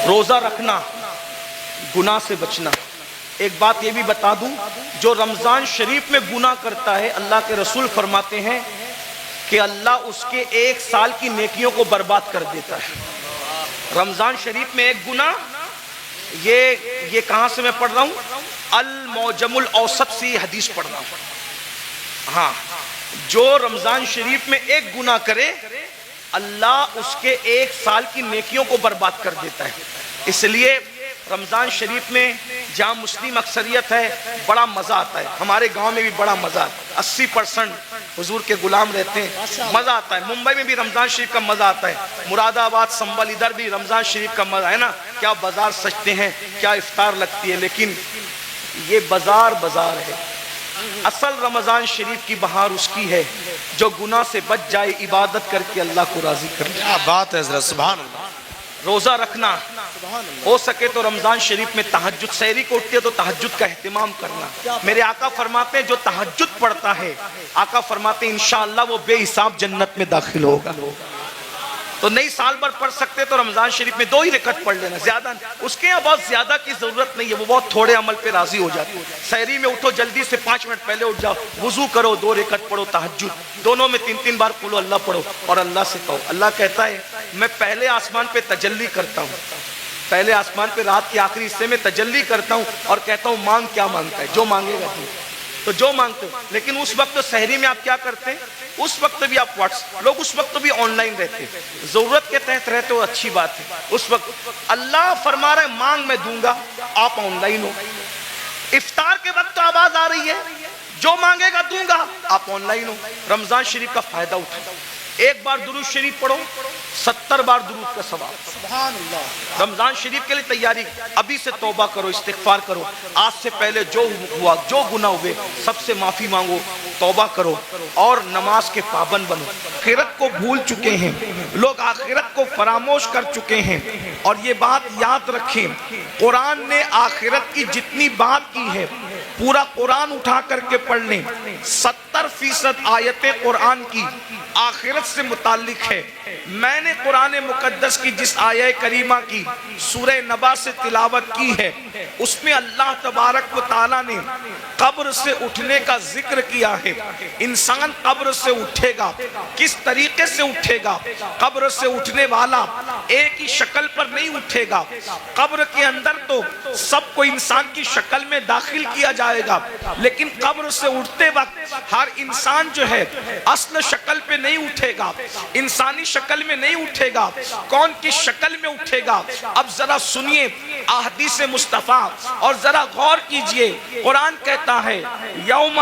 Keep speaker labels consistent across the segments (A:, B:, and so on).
A: روزہ رکھنا، گناہ سے بچنا۔ ایک بات یہ بھی بتا دوں، جو رمضان شریف میں گناہ کرتا ہے، اللہ کے رسول فرماتے ہیں کہ اللہ اس کے 1 سال کی نیکیوں کو برباد کر دیتا ہے۔ رمضان شریف میں ایک گناہ، یہ کہاں سے میں پڑھ رہا ہوں؟ المعجم الاوسط سے یہ حدیث پڑھ رہا ہوں۔ ہاں، جو رمضان شریف میں ایک گناہ کرے، اللہ اس کے 1 سال کی نیکیوں کو برباد کر دیتا ہے۔ اس لیے رمضان شریف میں جہاں مسلم اکثریت ہے بڑا مزہ آتا ہے۔ ہمارے گاؤں میں بھی بڑا مزہ آتا ہے، 80% حضور کے غلام رہتے ہیں، مزہ آتا ہے۔ ممبئی میں بھی رمضان شریف کا مزہ آتا ہے، مراد آباد، سنبل، ادھر بھی رمضان شریف کا مزہ ہے نا۔ کیا بازار سجتے ہیں، کیا افطار لگتی ہے، لیکن یہ بازار ہے۔ اصل رمضان شریف کی بہار اس کی ہے جو گناہ سے بچ جائے، عبادت کر کے اللہ کو راضی کر لے۔
B: کیا بات ہے حضرت، سبحان اللہ۔
A: روزہ رکھنا، ہو سکے تو رمضان شریف میں تہجد، سحری کو اٹھتے تو تہجد کا اہتمام کرنا۔ میرے آقا فرماتے ہیں جو تہجد پڑھتا ہے، آقا فرماتے ہیں انشاءاللہ وہ بے حساب جنت میں داخل ہوگا۔ تو نہیں سال بھر پڑھ سکتے تو رمضان شریف میں 2 ہی رکعت پڑھ لینا، زیادہ اس کے یہاں بہت زیادہ کی ضرورت نہیں ہے، وہ بہت تھوڑے عمل پہ راضی ہو جاتے۔ سحری میں اٹھو، جلدی سے 5 منٹ پہلے اٹھ جاؤ، وضو کرو، 2 رکعت پڑھو تہجد، دونوں میں 3 بار قل اللہ پڑھو اور اللہ سے کہو۔ اللہ کہتا ہے میں پہلے آسمان پہ تجلی کرتا ہوں، پہلے آسمان پہ رات کے آخری حصے میں تجلی کرتا ہوں اور کہتا ہوں مانگ کیا مانگتا ہے، جو مانگے گا تو جو مانگتے ہو۔ لیکن اس وقت سحری میں آپ کیا کرتے ہیں؟ اس وقت بھی آپ لوگ اس وقت بھی آن لائن رہتے ہیں، ضرورت کے تحت رہتے ہو، اچھی بات ہے۔ اس وقت اللہ فرما رہا ہے مانگ میں دوں گا، آپ آن لائن ہو۔ افطار کے وقت تو آواز آ رہی ہے جو مانگے گا دوں گا، آپ آن لائن ہو۔ رمضان شریف کا فائدہ اٹھاؤ، 1 بار درود شریف پڑھو، 70 بار درود کا ثواب۔
B: سبحان اللہ۔
A: رمضان شریف کے لیے تیاری، ابھی سے توبہ کرو، استغفار کرو، آج سے پہلے جو ہوا، جو گناہ ہوئے سب سے معافی مانگو، توبہ کرو اور نماز کے پابند بنو۔ آخرت کو بھول چکے ہیں لوگ، آخرت کو فراموش کر چکے ہیں، اور یہ بات یاد رکھیں، قرآن نے آخرت کی جتنی بات کی ہے، پورا قرآن اٹھا کر کے پڑھ لیں، 70% آیتیں قرآن کی آخرت سے متعلق ہے۔ میں نے قرآن مقدس کی جس آیہ کریمہ کی سورہ نبا سے تلاوت کی ہے، اس میں اللہ تبارک و تعالیٰ نے قبر سے اٹھنے کا ذکر کیا ہے۔ انسان قبر سے اٹھے گا، کس طریقے سے اٹھے گا؟ قبر سے اٹھنے والا ایک ہی شکل پر نہیں اٹھے گا، قبر کے اندر تو سب کو انسان کی شکل میں داخل کیا جائے گا، لیکن قبر سے اٹھتے وقت ہر انسان جو ہے اصل شکل پہ نہیں اٹھے گا، انسانی شکل میں نہیں اٹھے گا۔ کون کی شکل میں اٹھے گا؟ اب ذرا سنیے احادیث مصطفیٰ اور ذرا غور کیجئے۔ قرآن کہتا ہے یوم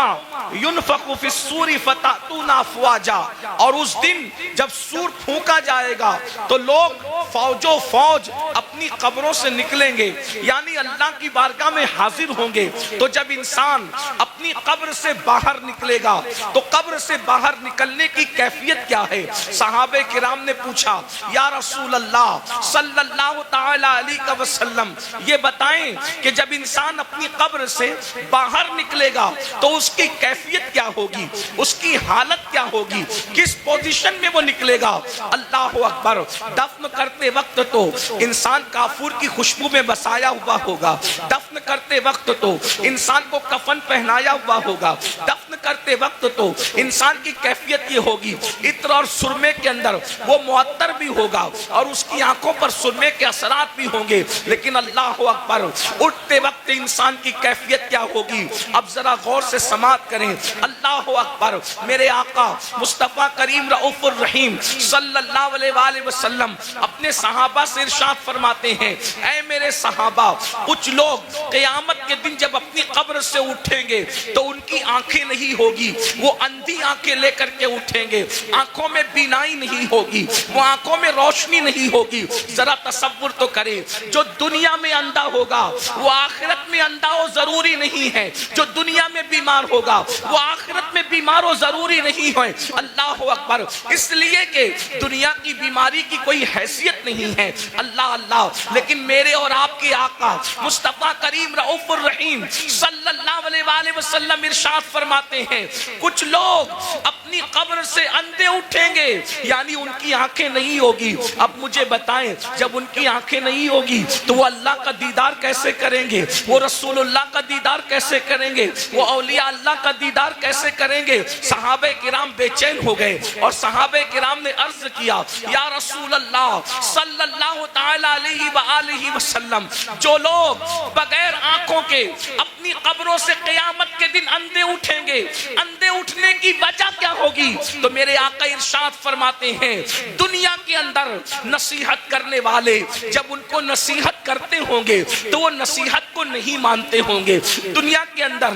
A: ینفخ فی الصور فتأتون افواجا، اور اس دن جب سور پھونکا جائے گا تو لوگ فوجوں فوج اپنی قبروں سے نکلیں گے، یعنی اللہ کی بارگاہ میں حاضر ہوں گے۔ تو جب انسان اپنی قبر سے باہر نکلے گا تو قبر سے باہر نکلنے کی کیفیت کیا ہے؟ صحابہ کرام نے پوچھا یا رسول اللہ صلی اللہ تعالی علیہ وسلم، یہ بتائیں کہ جب انسان اپنی قبر سے باہر نکلے گا تو اس کی کیفیت کیا ہوگی، اس کی حالت کیا ہوگی، کس پوزیشن میں وہ نکلے گا؟ اللہ اکبر۔ دفن کرتے وقت تو انسان کافور کی خوشبو میں بسایا ہوا ہوگا، دفن کرتے وقت تو انسان کو کفن پہنایا ہوا ہوگا، دفن کرتے وقت تو انسان کی کیفیت یہ ہوگی عطر اور سرمے کے اندر وہ معطر بھی ہوگا اور اس کی آنکھوں پر سرمے کے اثرات بھی ہوں گے، لیکن اللہ اکبر اٹھتے وقت انسان کی کیفیت کیا ہوگی؟ اب ذرا غور سے سماعت کریں۔ اللہ اکبر۔ میرے آقا مصطفیٰ کریم رؤوف الرحیم صلی اللہ علیہ وآلہ وسلم اپنے صحابہ سے ارشاد فرماتے ہیں، اے میرے صحابہ، کچھ لوگ قیامت کے دن جب اپنی قبر سے اٹھیں گے تو ان کی آنکھیں نہیں ہوگی، وہ اندھی آنکھیں لے کر کے اٹھیں گے، آنکھوں میں بینائی نہیں ہوگی، وہ آنکھوں میں روشنی نہیں ہوگی۔ ذرا تصور تو کریں، جو دنیا میں اندھا ہوگا وہ آخرت میں اندھا ہو ضروری نہیں ہے، جو دنیا میں بیمار ہوگا وہ آخرت میں بیمار ہو ضروری نہیں نہیں ہے۔ اللہ اکبر، اس لیے کہ دنیا کی بیماری کی کوئی حیثیت نہیں ہے، اللہ اللہ، لیکن میرے اور آپ کے آقا مصطفیٰ کریم رؤوف الرحیم صلی اللہ علیہ وآلہ وسلم ارشاد فرماتے ہیں کچھ لوگ اپنی قبر سے اندھے اٹھیں گے، یعنی ان کی آنکھیں نہیں ہوگی۔ اب مجھے بتائیں جب ان کی آنکھیں نہیں ہوگی تو وہ اللہ کا دیدار کیسے کریں گے؟ وہ رسول اللہ کا دیدار کیسے کریں گے؟ وہ اولیاء اللہ کا دیدار کیسے کریں گے؟ صحابہ کرام بے چین ہو گئے اور صحابہ کرام نے عرض کیا یا رسول اللہ صلی اللہ تعالی علیہ وآلہ وسلم، جو لوگ بغیر آنکھوں کے اپنی قبروں سے قیامت کے دن اندھے اٹھیں گے، اندھے اٹھنے کی وجہ کیا ہوگی؟ تو میرے آقا ارشاد فرماتے ہیں دنیا کے اندر نصیحت کرنے والے جب ان کو نصیحت کرتے ہوں گے تو وہ نصیحت کو نہیں مانتے ہوں گے۔ دنیا کے اندر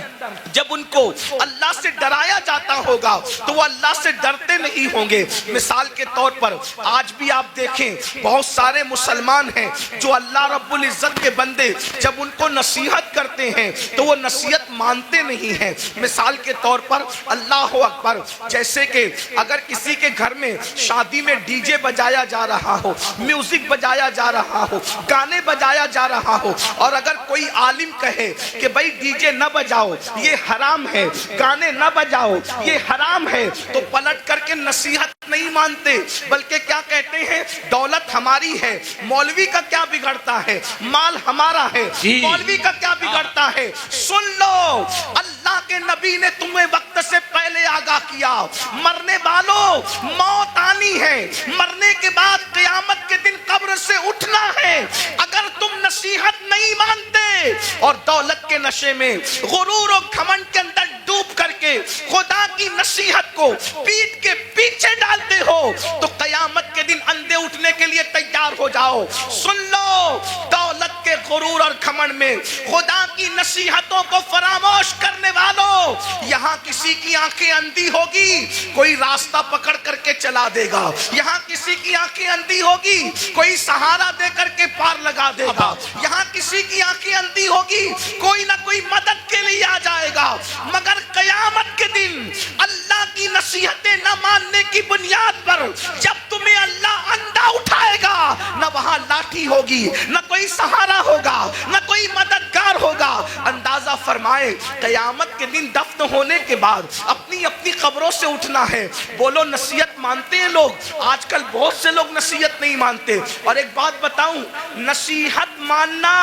A: جب ان کو اللہ سے ڈرایا جاتا ہوگا تو وہ اللہ سے ڈرتے نہیں ہوں گے۔ مثال کے طور پر آج بھی آپ دیکھیں بہت سارے مسلمان ہیں جو اللہ رب العزت کے بندے جب ان کو نصیحت کرتے ہیں تو وہ نصیحت مانتے نہیں ہیں۔ مثال کے طور پر اللہ اکبر، جیسے کہ اگر کسی کے گھر میں شادی میں ڈی جے بجایا جا رہا ہو، میوزک بجایا جا رہا ہو، گانے بجایا جا رہا ہو، اور اگر کوئی عالم کہے کہ بھائی ڈی جے نہ بجاؤ یہ حرام ہے، گانے نہ بجاؤ یہ حرام ہے، تو پلٹ کر کے نصیحت نہیں مانتے بلکہ کیا کہتے ہیں دولت ہماری ہے، مولوی کا کیا بگڑتا ہے، مال ہمارا ہے، مولوی کا کیا بگڑتا ہے۔ سن لو اللہ کے نبی نے تمہیں وقت سے پہلے آگاہ کیا، مرنے والوں موت آنی ہے، مرنے کے بعد قیامت کے دن قبر سے اٹھنا ہے۔ اگر تم نصیحت نہیں مانتے اور دولت کے نشے میں غرور و گھمنڈ کے اندر ڈوب کر کے خدا کی نصیحت کو پیٹ کے پیچھے ڈالتے ہو تو قیامت کے دن اندھے اٹھنے کے لیے تیار ہو جاؤ۔ سن لو دولت کے غرور اور گھمنڈ میں خدا کی نصیحتوں کو فراموش کرنے والوں، یہاں کسی کی آنکھیں اندھی ہوگی کوئی راستہ پکڑ کر کے چلا دے گا، یہاں کسی کی آنکھیں اندھی ہوگی کوئی سہارا دے کر کے پار لگا دے گا، یہاں کسی کی آنکھیں اندھی ہوگی کوئی نہ کوئی مدد کے لیے آ جائے گا، مگر قیامت کے دن اللہ کی نصیحتیں نہ ماننے کی بنیاد پر جب تمہیں اللہ اندھا اٹھائے گا، نہ وہاں لاٹھی ہوگی، نہ کوئی سہارا ہوگا، نہ کوئی مددگار ہوگا۔ اندازہ فرمائے قیامت کے دن دفن ہونے کے بعد اپنی اپنی قبروں سے اٹھنا ہے۔ بولو نصیحت مانتے ہیں لوگ؟ آج کل بہت سے لوگ نصیحت نہیں مانتے۔ اور ایک بات بتاؤں، نصیحت ماننا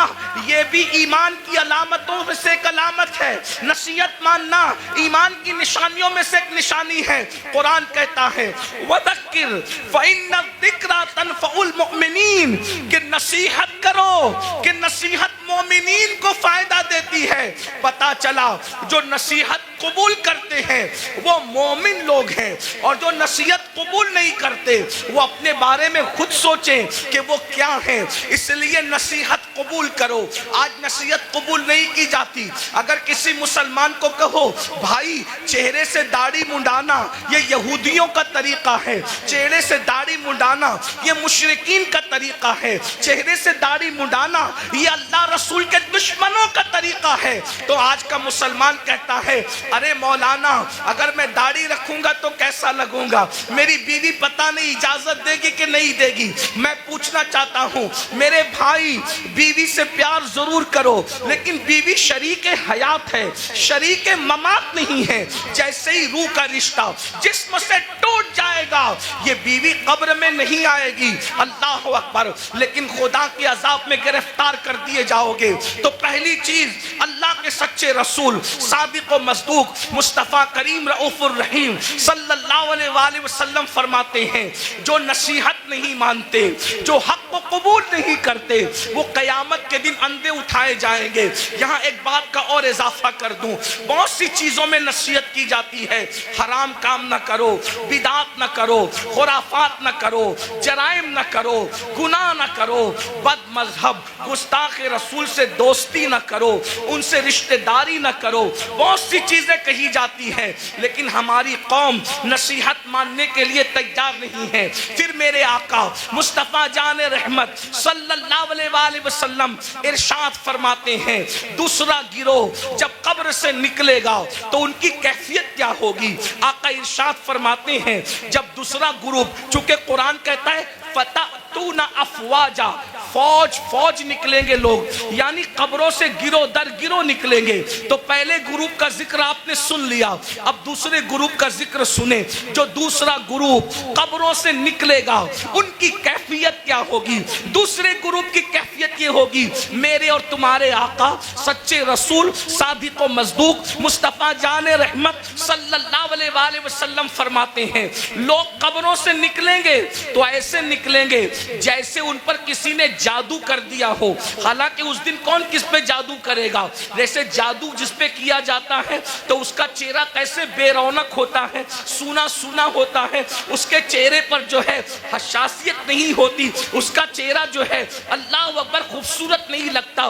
A: یہ بھی ایمان کی علامتوں میں سے ایک علامت ہے۔ نصیحت ماننا ایمان کی نشانیوں میں سے ایک نشانی ہے۔ قرآن کہتا ہے وَذَكِّرْ فَإِنَّ الذِّكْرَى تَنفَعُ الْمُؤْمِنِينَ، کہ نصیحت کرو کہ نصیحت مومنین کو فائدہ دیتی ہے۔ پتا چلا جو نصیحت قبول کرتے ہیں وہ مومن لوگ ہیں، اور جو نصیحت قبول نہیں کرتے وہ اپنے بارے میں خود سوچیں کہ وہ کیا ہیں۔ اس لیے نصیحت قبول کرو۔ آج نصیحت قبول نہیں کی جاتی۔ اگر کسی مسلمان کو کہو بھائی چہرے سے داڑھی منڈانا یہ یہودیوں کا طریقہ ہے، چہرے سے داڑھی منڈانا یہ مشرکین کا طریقہ ہے، چہرے سے داڑھی منڈانا یہ اللہ رسول کے دشمنوں کا طریقہ ہے، تو آج کا مسلمان کہتا ہے ارے مولانا اگر میں داڑھی رکھوں گا تو کیسا لگوں گا، میری بیوی پتہ نہیں اجازت دے گی کہ نہیں دے گی۔ میں پوچھنا چاہتا ہوں میرے بھائی، بیوی سے پیار ضرور کرو لیکن بیوی شریک حیات ہے، شریک ممات نہیں ہے۔ جیسے ہی روح کا رشتہ جسم سے ٹوٹ جائے گا یہ بیوی قبر میں نہیں آئے گی، اللہ اکبر، لیکن خدا کے عذاب میں گرفتار کر دیے جاؤ گے۔ تو پہلی چیز اللہ کے سچے رسول صادق و مصدوق مصطفیٰ کریم رؤوف الرحیم صلی اللہ علیہ وآلہ وسلم فرماتے ہیں جو نصیحت نہیں مانتے، جو حق کو قبول نہیں کرتے، وہ قیامت کے دن اندھے اٹھائے جائیں گے۔ یہاں ایک بات کا اور اضافہ کر دوں، بہت سی چیزوں میں نصیحت کی جاتی ہے، حرام کام نہ کرو، بدعات نہ کرو، خرافات نہ کرو، جرائم نہ کرو، گناہ نہ کرو، بد مذہب گستاخ رسول سے دوستی نہ کرو، ان سے رشتہ داری نہ کرو، بہت سی چیزیں کہی جاتی ہیں، لیکن ہماری قوم نصیحت ماننے کے لیے تیار نہیں ہے۔ پھر میرے آقا مصطفیٰ جان رحمت صلی اللہ علیہ وآلہ وسلم ارشاد فرماتے ہیں دوسرا گروہ جب قبر سے نکلے گا تو ان کی کیفیت کیا ہوگی؟ آقا ارشاد فرماتے ہیں جب دوسرا گروپ، چونکہ قرآن کہتا ہے فَتَأْتُونَ أَفْوَاجًا، فوج نکلیں گے لوگ، یعنی قبروں سے گروہ در گروہ نکلیں گے. تو پہلے گروپ کا ذکر آپ نے سن لیا، اب دوسرے گروپ کا ذکر سنیں. جو دوسرا گروپ قبروں سے نکلے گا ان کی کیفیت کیا ہوگی؟ دوسرے گروپ کی کیفیت یہ ہوگی، میرے اور تمہارے آقا سچے رسول صادق و مصدوق مصطفیٰ جان رحمت صلی اللہ علیہ وآلہ وسلم فرماتے ہیں لوگ قبروں سے نکلیں گے تو ایسے نکلیں گے جیسے ان پر کسی نے جادو کر دیا ہو. حالانکہ اس دن کون کس پہ جادو کرے گا؟ جیسے جادو جس پہ کیا جاتا ہے تو اس کا چہرہ کیسے بے رونق ہوتا ہے، سونا سونا ہوتا ہے، اس کے چہرے پر جو ہے حساسیت نہیں ہوتی، اس کا چہرہ جو ہے اللہ اکبر خوبصورت نہیں لگتا.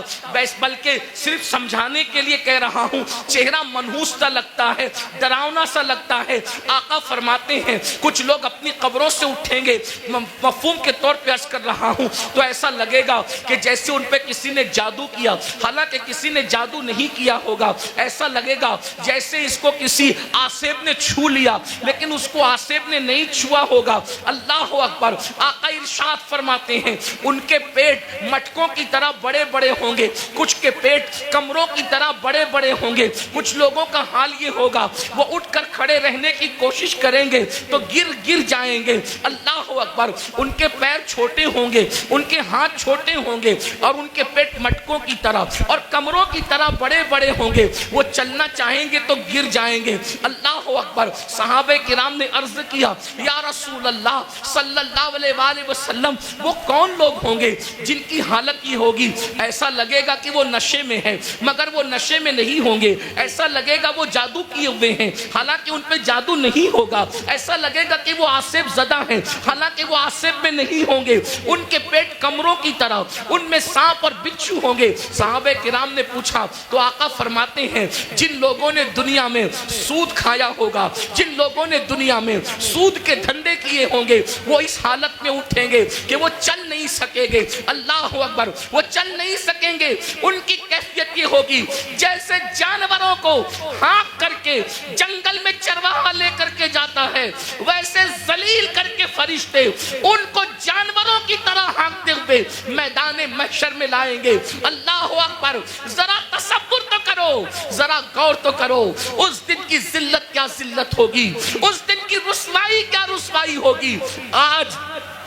A: بلکہ صرف سمجھانے کے لیے کہہ رہا ہوں، چہرہ منحوس سا لگتا ہے، ڈراؤنا سا لگتا ہے. آقا فرماتے ہیں کچھ لوگ اپنی قبروں سے اٹھیں گے، مفہوم کے طور پہ عرض کر رہا ہوں، تو ایسا لگے گا کہ جیسے ان پہ کسی نے جادو کیا، حالانکہ کسی نے جادو نہیں کیا ہوگا. ایسا لگے گا جیسے اس کو کسی آسیب نے چھو لیا، لیکن اس کو آسیب نے نہیں چھوا ہوگا. اللہ اکبر. آقا ارشاد فرماتے ہیں ان کے پیٹ مٹکوں کی طرح بڑے بڑے ہوں گے، کچھ کے پیٹ کمروں کی طرح بڑے بڑے ہوں گے. کچھ لوگوں کا حال یہ ہوگا وہ اٹھ کر کھڑے رہنے کی کوشش کریں گے تو گر جائیں گے. اللہ اکبر. ان کے پیر چھوٹے ہوں گے، ان کے ہاتھ چھوٹے ہوں گے، اور ان کے پیٹ مٹکوں کی طرح اور کمروں کی طرح بڑے بڑے ہوں گے. وہ چلنا چاہیں گے تو گر جائیں گے. اللہ اکبر. صحابہ کرام نے عرض کیا یا رسول اللہ صلی اللہ علیہ وآلہ وسلم وہ کون لوگ ہوں گے جن کی حالت یہ ہوگی؟ ایسا لگے گا کہ وہ نشے میں ہے، مگر وہ نشے میں نہیں ہوں گے. ایسا لگے گا وہ جادو کیے ہوئے ہیں، حالانکہ ان پہ جادو نہیں ہوگا. ایسا لگے گا کہ وہ آسیب زدہ ہیں، حالانکہ وہ آسیب میں نہیں ہوں گے. ان کے پیٹ کمروں کی طرح، ان میں سانپ اور بچھو ہوں گے. صحابہ کرام نے پوچھا تو آقا فرماتے ہیں جن لوگوں نے دنیا میں سود کھایا ہوگا، جن لوگوں نے دنیا میں سود کے دھندے کیے ہوں گے، وہ اس حالت میں اٹھیں گے کہ وہ چل نہیں سکیں گے. اللہ اکبر. وہ چل نہیں سکیں گے. ان کی کیفیت یہ ہوگی جیسے جانوروں کو ہانک کر کے جنگل میں چرواہا لے کر کے جاتا ہے، ویسے ذلیل کر کے فرشتے ان کو جانوروں کی طرح ہانکتے ہوئے میدان محشر میں لائیں گے. اللہ اکبر. ذرا تصور تو کرو، ذرا غور تو کرو، اس دن کی ذلت کیا ذلت ہوگی، اس دن کی رسوائی کیا رسوائی ہوگی. آج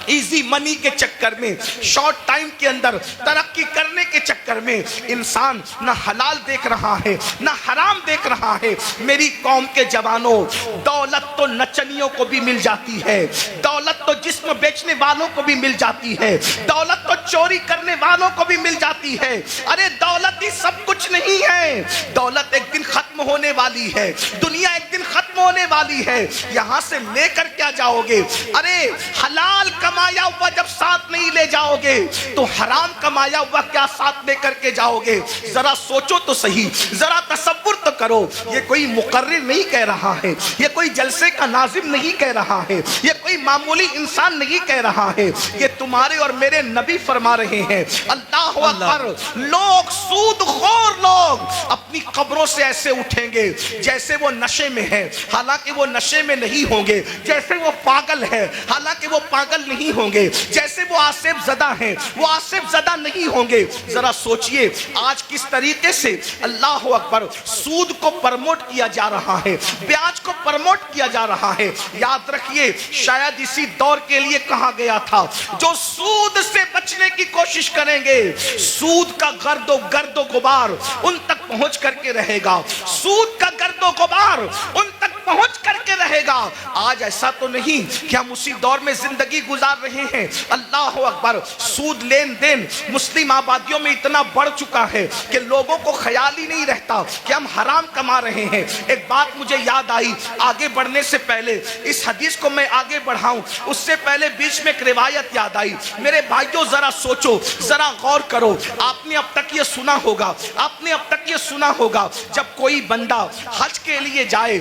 A: ایزی منی کے چکر میں، شارٹ ٹائم کے اندر ترقی کرنے کے چکر میں انسان نہ حلال دیکھ رہا ہے نہ حرام دیکھ رہا ہے. میری قوم کے جوانوں، دولت تو نچنیوں کو بھی مل جاتی ہے، دولت تو جسم بیچنے والوں کو بھی مل جاتی ہے، دولت تو چوری کرنے والوں کو بھی مل جاتی ہے. ارے دولت ہی سب کچھ نہیں ہے. دولت ایک دن ختم ہونے والی ہے، دنیا ایک دن ختم ہونے والی ہے. یہاں سے لے کر کیا جاؤ گے؟ ارے حلال کمایا ہوا جب ساتھ نہیں لے جاؤ گے تو حرام کمایا ہوا کیا ساتھ لے کر کے جاؤ گے؟ ذرا سوچو تو صحیح، ذرا تصور تو کرو. یہ کوئی مقرر نہیں کہہ رہا ہے، یہ کوئی جلسے کا ناظم نہیں کہہ رہا ہے، یہ کوئی معمولی انسان نہیں کہہ رہا ہے، یہ تمہارے اور میرے نبی فرما رہے ہیں. اللہ اکبر. لوگ سود خور لوگ اپنی قبروں سے ایسے اٹھیں گے جیسے وہ نشے میں ہے، حالانکہ وہ نشے میں نہیں ہوں گے. جیسے وہ پاگل ہے، حالانکہ وہ پاگل نہیں ہوں گے. جیسے وہ آسیب زدہ ہیں، وہ آسیب زدہ نہیں ہوں گے. ذرا سوچئے آج کس طریقے سے اللہ اکبر سود کو پرموٹ کیا جا رہا ہے، بیاج کو پرموٹ کیا جا رہا ہے. یاد رکھیے شاید اسی دور کے لیے کہا گیا تھا جو سود سے بچنے کی کوشش کریں گے سود کا گرد و غبار ان تک پہنچ کر کے رہے گا، سود کا گرد و غبار ان تک پہنچ کر کے رہے گا. آج ایسا تو نہیں کہ ہم اسی دور میں زندگی گزار رہے ہیں. اللہ اکبر. سود لین دین مسلم آبادیوں میں اتنا بڑھ چکا ہے کہ لوگوں کو خیال ہی نہیں رہتا کہ ہم حرام کما رہے ہیں. ایک بات مجھے یاد آئی آگے بڑھنے سے پہلے، اس حدیث کو میں آگے بڑھاؤں اس سے پہلے بیچ میں ایک روایت یاد آئی. میرے بھائیوں ذرا سوچو، ذرا غور کرو. آپ نے اب تک یہ سنا ہوگا، آپ نے اب تک یہ سنا ہوگا جب کوئی بندہ حج کے لیے جائے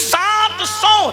A: 700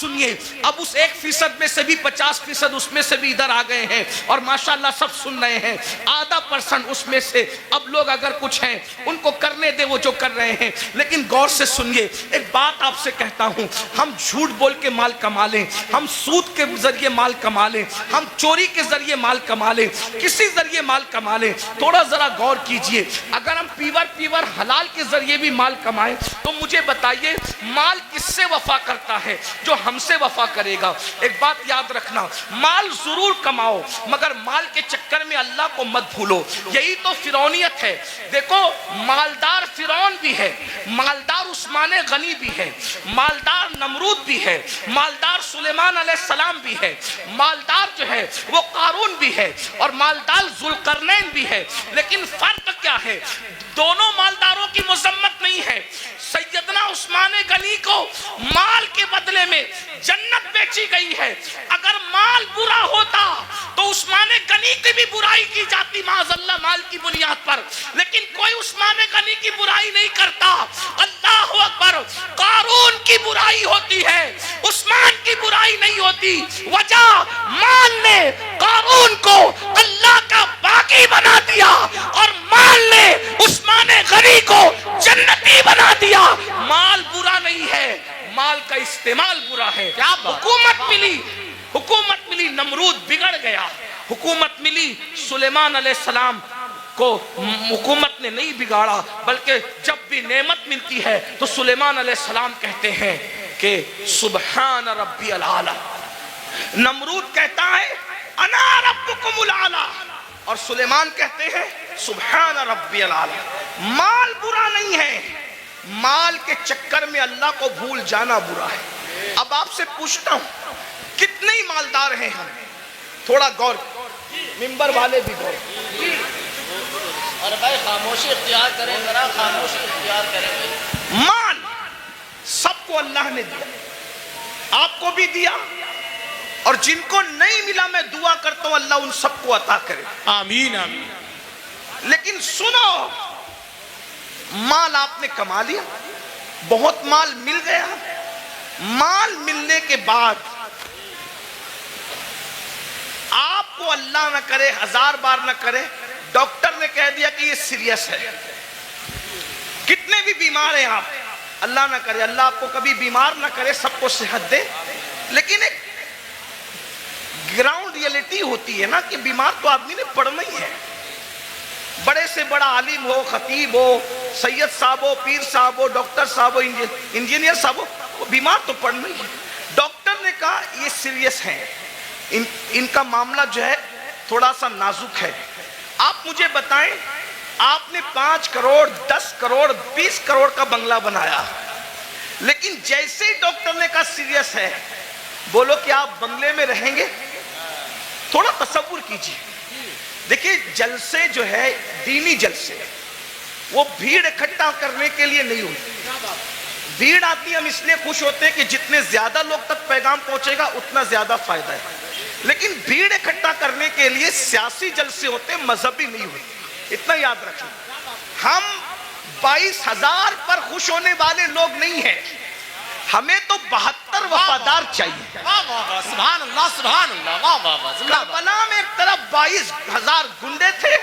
A: سنیے، اب اس 1% میں سے بھی 50% اس میں سے بھی ادھر آ گئے ہیں اور ماشاءاللہ سب سن رہے ہیں. آدھا % اس میں سے اب لوگ اگر کچھ ہیں ان کو کرنے دے وہ جو کر رہے ہیں. لیکن غور سے سنیے، ایک بات آپ سے کہتا ہوں، ہم جھوٹ بول کے مال کما لیں، ہم سود کے ذریعے مال کما لیں، ہم چوری کے ذریعے مال کما لیں، کسی ذریعے مال کما لیں، تھوڑا ذرا غور کیجئے. اگر ہم پیور حلال کے ذریعے بھی مال کمائیں تو مجھے بتائیے مال کس سے وفا کرتا ہے؟ جو ہم سے وفا کرے گا. ایک بات یاد رکھنا، مال ضرور کماؤ مگر مال کے چکر میں اللہ کو مت بھولو. یہی تو فرعونیت ہے. دیکھو مالدار فرعون بھی ہے، مالدار عثمان غنی بھی ہے، مالدار نمرود بھی ہے، مالدار سلیمان علیہ السلام بھی ہے، مالدار جو ہے وہ قارون بھی ہے اور مالدار ذوالقرنین بھی ہے. لیکن فرق کیا ہے؟ دونوں مالداروں کی مذمت نہیں ہے. سیدنا عثمان غنی کو مال کے بدلے میں جنت بیچی گئی ہے. اگر مال برا ہوتا تو عثمان غنی کی بھی برائی کی جاتی معاذ اللہ مال کی بنیاد پر. لیکن کوئی عثمان غنی کی برائی نہیں کرتا. اللہ اکبر. قارون کی برائی ہوتی ہے، عثمان کی برائی نہیں ہوتی. وجہ مال نے قارون کو اللہ کا باغی بنا دیا اور مال نے عثمان غنی کو جنتی بنا دیا. مال برا نہیں ہے، مال کا استعمال برا ہے. حکومت ملی نمرود بگڑ گیا، حکومت ملی سلیمان علیہ السلام کو حکومت نے نہیں بگاڑا، بلکہ جب بھی نعمت ملتی ہے تو سلیمان علیہ السلام کہتے ہیں کہ سبحان ربی العالی. نمرود کہتا ہے انا ربکم العالی اور سلیمان کہتے ہیں سبحان ربی العالی. مال برا نہیں ہے، مال کے چکر میں اللہ کو بھول جانا برا ہے. اب آپ سے پوچھتا ہوں کتنے ہی مالدار ہیں ہم؟ تھوڑا غور، منبر والے بھی غور.
B: اور بھائی خاموشی اختیار کریں، ذرا خاموشی اختیار کریں.
A: مال سب کو اللہ نے دیا، آپ کو بھی دیا، اور جن کو نہیں ملا میں دعا کرتا ہوں اللہ ان سب کو عطا کرے.
B: آمین آمین.
A: لیکن سنو، مال آپ نے کما لیا، بہت مال مل گیا. مال ملنے کے بعد آپ کو اللہ نہ کرے، 1000 بار نہ کرے، ڈاکٹر نے کہہ دیا کہ یہ سیریس ہے. کتنے بھی بیمار ہیں آپ، اللہ نہ کرے، اللہ آپ کو کبھی بیمار نہ کرے، سب کو صحت دے. لیکن ایک گراؤنڈ ریئلٹی ہوتی ہے نا کہ بیمار تو آدمی نے پڑنا ہی ہے. بڑے سے بڑا عالم ہو، خطیب ہو، سید صاحب ہو، پیر صاحب ہو، ڈاکٹر صاحب ہو، انجینئر صاحب ہو، وہ بیمار تو پڑنا ہی ہے. ڈاکٹر نے کہا یہ سیریس ہیں، ان کا معاملہ جو ہے تھوڑا سا نازک ہے. آپ مجھے بتائیں، آپ نے 5 کروڑ 10 کروڑ 20 کروڑ کا بنگلہ بنایا، لیکن جیسے ہی ڈاکٹر نے کہا سیریس ہے، بولو کہ آپ بنگلے میں رہیں گے؟ تھوڑا تصور کیجیے. دیکھیں جلسے جو ہے دینی جلسے، وہ بھیڑ اکٹھا کرنے کے لیے نہیں ہوتی. بھیڑ آتی ہم اس لیے خوش ہوتے ہیں کہ جتنے زیادہ لوگ تک پیغام پہنچے گا اتنا زیادہ فائدہ ہے. لیکن بھیڑ اکٹھا کرنے کے لیے سیاسی جلسے ہوتے ہیں، مذہبی نہیں ہوتے. اتنا یاد رکھیں. ہم 22,000 پر خوش ہونے والے لوگ نہیں ہیں، ہمیں تو 72 وفادار چاہیے.
B: سبحان اللہ سبحان اللہ. واہ واہ واہ.
A: کربلا میں ایک طرف 22,000 گنڈے تھے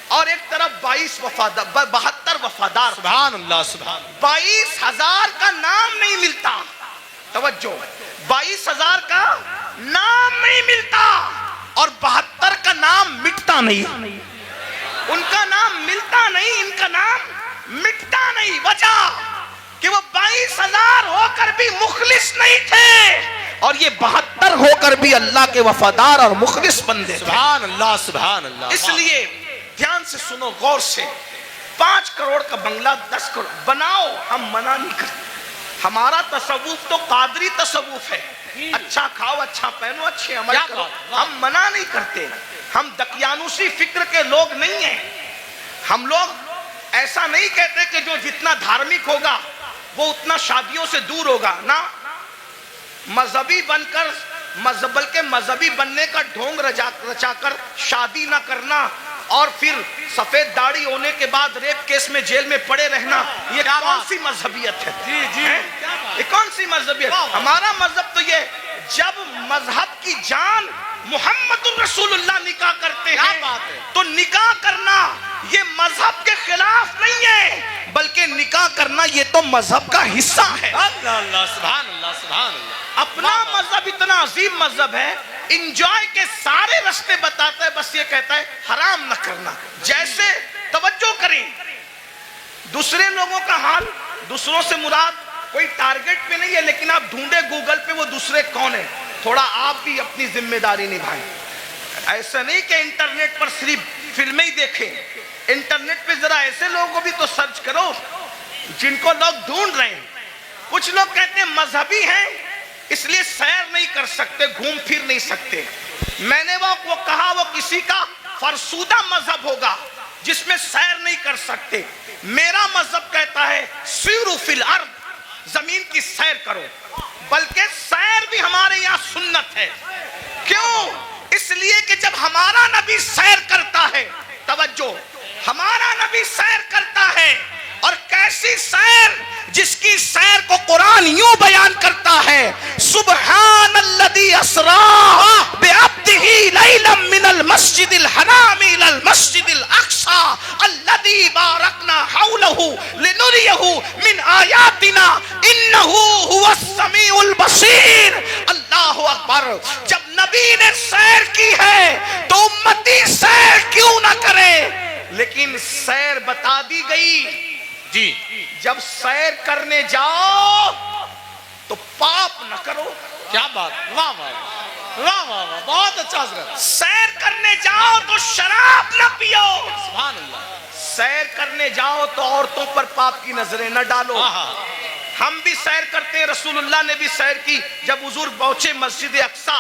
A: اور ایک طرف 72 وفادار.
B: سبحان اللہ سبحان.
A: 22,000 کا نام نہیں ملتا. توجہ، 22,000 کا نام نہیں ملتا اور 72 کا نام مٹتا نہیں. ان کا نام ملتا نہیں، ان کا نام مٹتا نہیں. وجہ کہ وہ 22,000 ہو کر بھی مخلص نہیں تھے اور یہ 72 ہو کر بھی اللہ کے وفادار اور مخلص بندے.
B: سبحان اللہ سبحان اللہ.
A: اس لیے دھیان سے سنو، غور سے. 5 کروڑ کا بنگلہ 10 کروڑ بناؤ، ہم منع نہیں کرتے. ہمارا تصوف تو قادری تصوف ہے. اچھا کھاؤ، اچھا پہنو، اچھے عمل کرو، ہم منع نہیں کرتے. ہم دقیانوسی فکر کے لوگ نہیں ہیں. ہم لوگ ایسا نہیں کہتے کہ جو جتنا دھارمک ہوگا وہ اتنا شادیوں سے دور ہوگا. نہ، مذہبی بن کر بلکہ مذہبی بننے کا ڈھونگ رچا کر شادی نہ کرنا اور پھر سفید داڑھی ہونے کے بعد ریپ کیس میں جیل میں پڑے رہنا، یہ کون سی مذہبیت ہے؟ یہ کون سی مذہبیت؟ ہمارا مذہب تو یہ جب مذہب کی جان محمد الرسول اللہ نکاح کرتے ہیں تو نکاح کرنا یہ مذہب کے خلاف نہیں ہے، بلکہ نکاح کرنا یہ تو مذہب کا حصہ ہے۔
B: اللہ اللہ سبحان اللہ سبحان اللہ۔
A: اپنا مذہب اتنا عظیم مذہب ہے، انجوائے کے سارے رستے بتاتا ہے، بس یہ کہتا ہے حرام نہ کرنا۔ جیسے توجہ کریں، دوسرے لوگوں کا حال، دوسروں سے مراد کوئی ٹارگٹ پہ نہیں ہے، لیکن آپ ڈھونڈے گوگل پہ وہ دوسرے کون ہیں، تھوڑا آپ بھی اپنی ذمہ داری نبھائیں۔ ایسا نہیں کہ انٹرنیٹ پر صرف فلمیں ہی دیکھیں، انٹرنیٹ پہ ذرا ایسے لوگوں کو بھی تو سرچ کرو جن کو لوگ ڈھونڈ رہے ہیں۔ کچھ لوگ کہتے ہیں مذہبی ہیں اس لیے سیر نہیں کر سکتے، گھوم پھر نہیں سکتے۔ میں نے وہ کہا وہ کسی کا فرسودہ مذہب ہوگا جس میں سیر نہیں کر سکتے۔ میرا مذہب کہتا ہے سیروا فی الارض، زمین کی سیر کرو، بلکہ سیر بھی ہمارے یہاں سنت ہے۔ کیوں؟ اس لیے کہ جب ہمارا نبی سیر کرتا ہے، توجہ، ہمارا نبی سیر کرتا ہے، اور کیسی سیر، جس کی سیر کو قرآن یوں بیان کرتا ہے، سبحان الذی اسری بعبدہ لیلا من المسجد الحرام الی المسجد الاقصی الذی بارکنا حولہ لنریہ من آیاتنا انہ هو السمیع البصیر۔ اللہ اکبر۔ جب نبی نے سیر کی ہے تو امتی سیر کیوں نہ کرے؟ لیکن سیر بتا دی گئی،
B: جی
A: جب سیر کرنے جاؤ تو پاپ نہ کرو۔
B: کیا بات، واہ واہ واہ واہ واہ، بہت اچھا حضرت۔
A: سیر کرنے جاؤ تو شراب نہ پیو،
B: سبحان اللہ۔
A: سیر کرنے جاؤ تو عورتوں پر پاپ کی نظریں نہ ڈالو۔ ہم بھی سیر کرتے ہیں، رسول اللہ نے بھی سیر کی۔ جب حضور پہنچے مسجد اقصی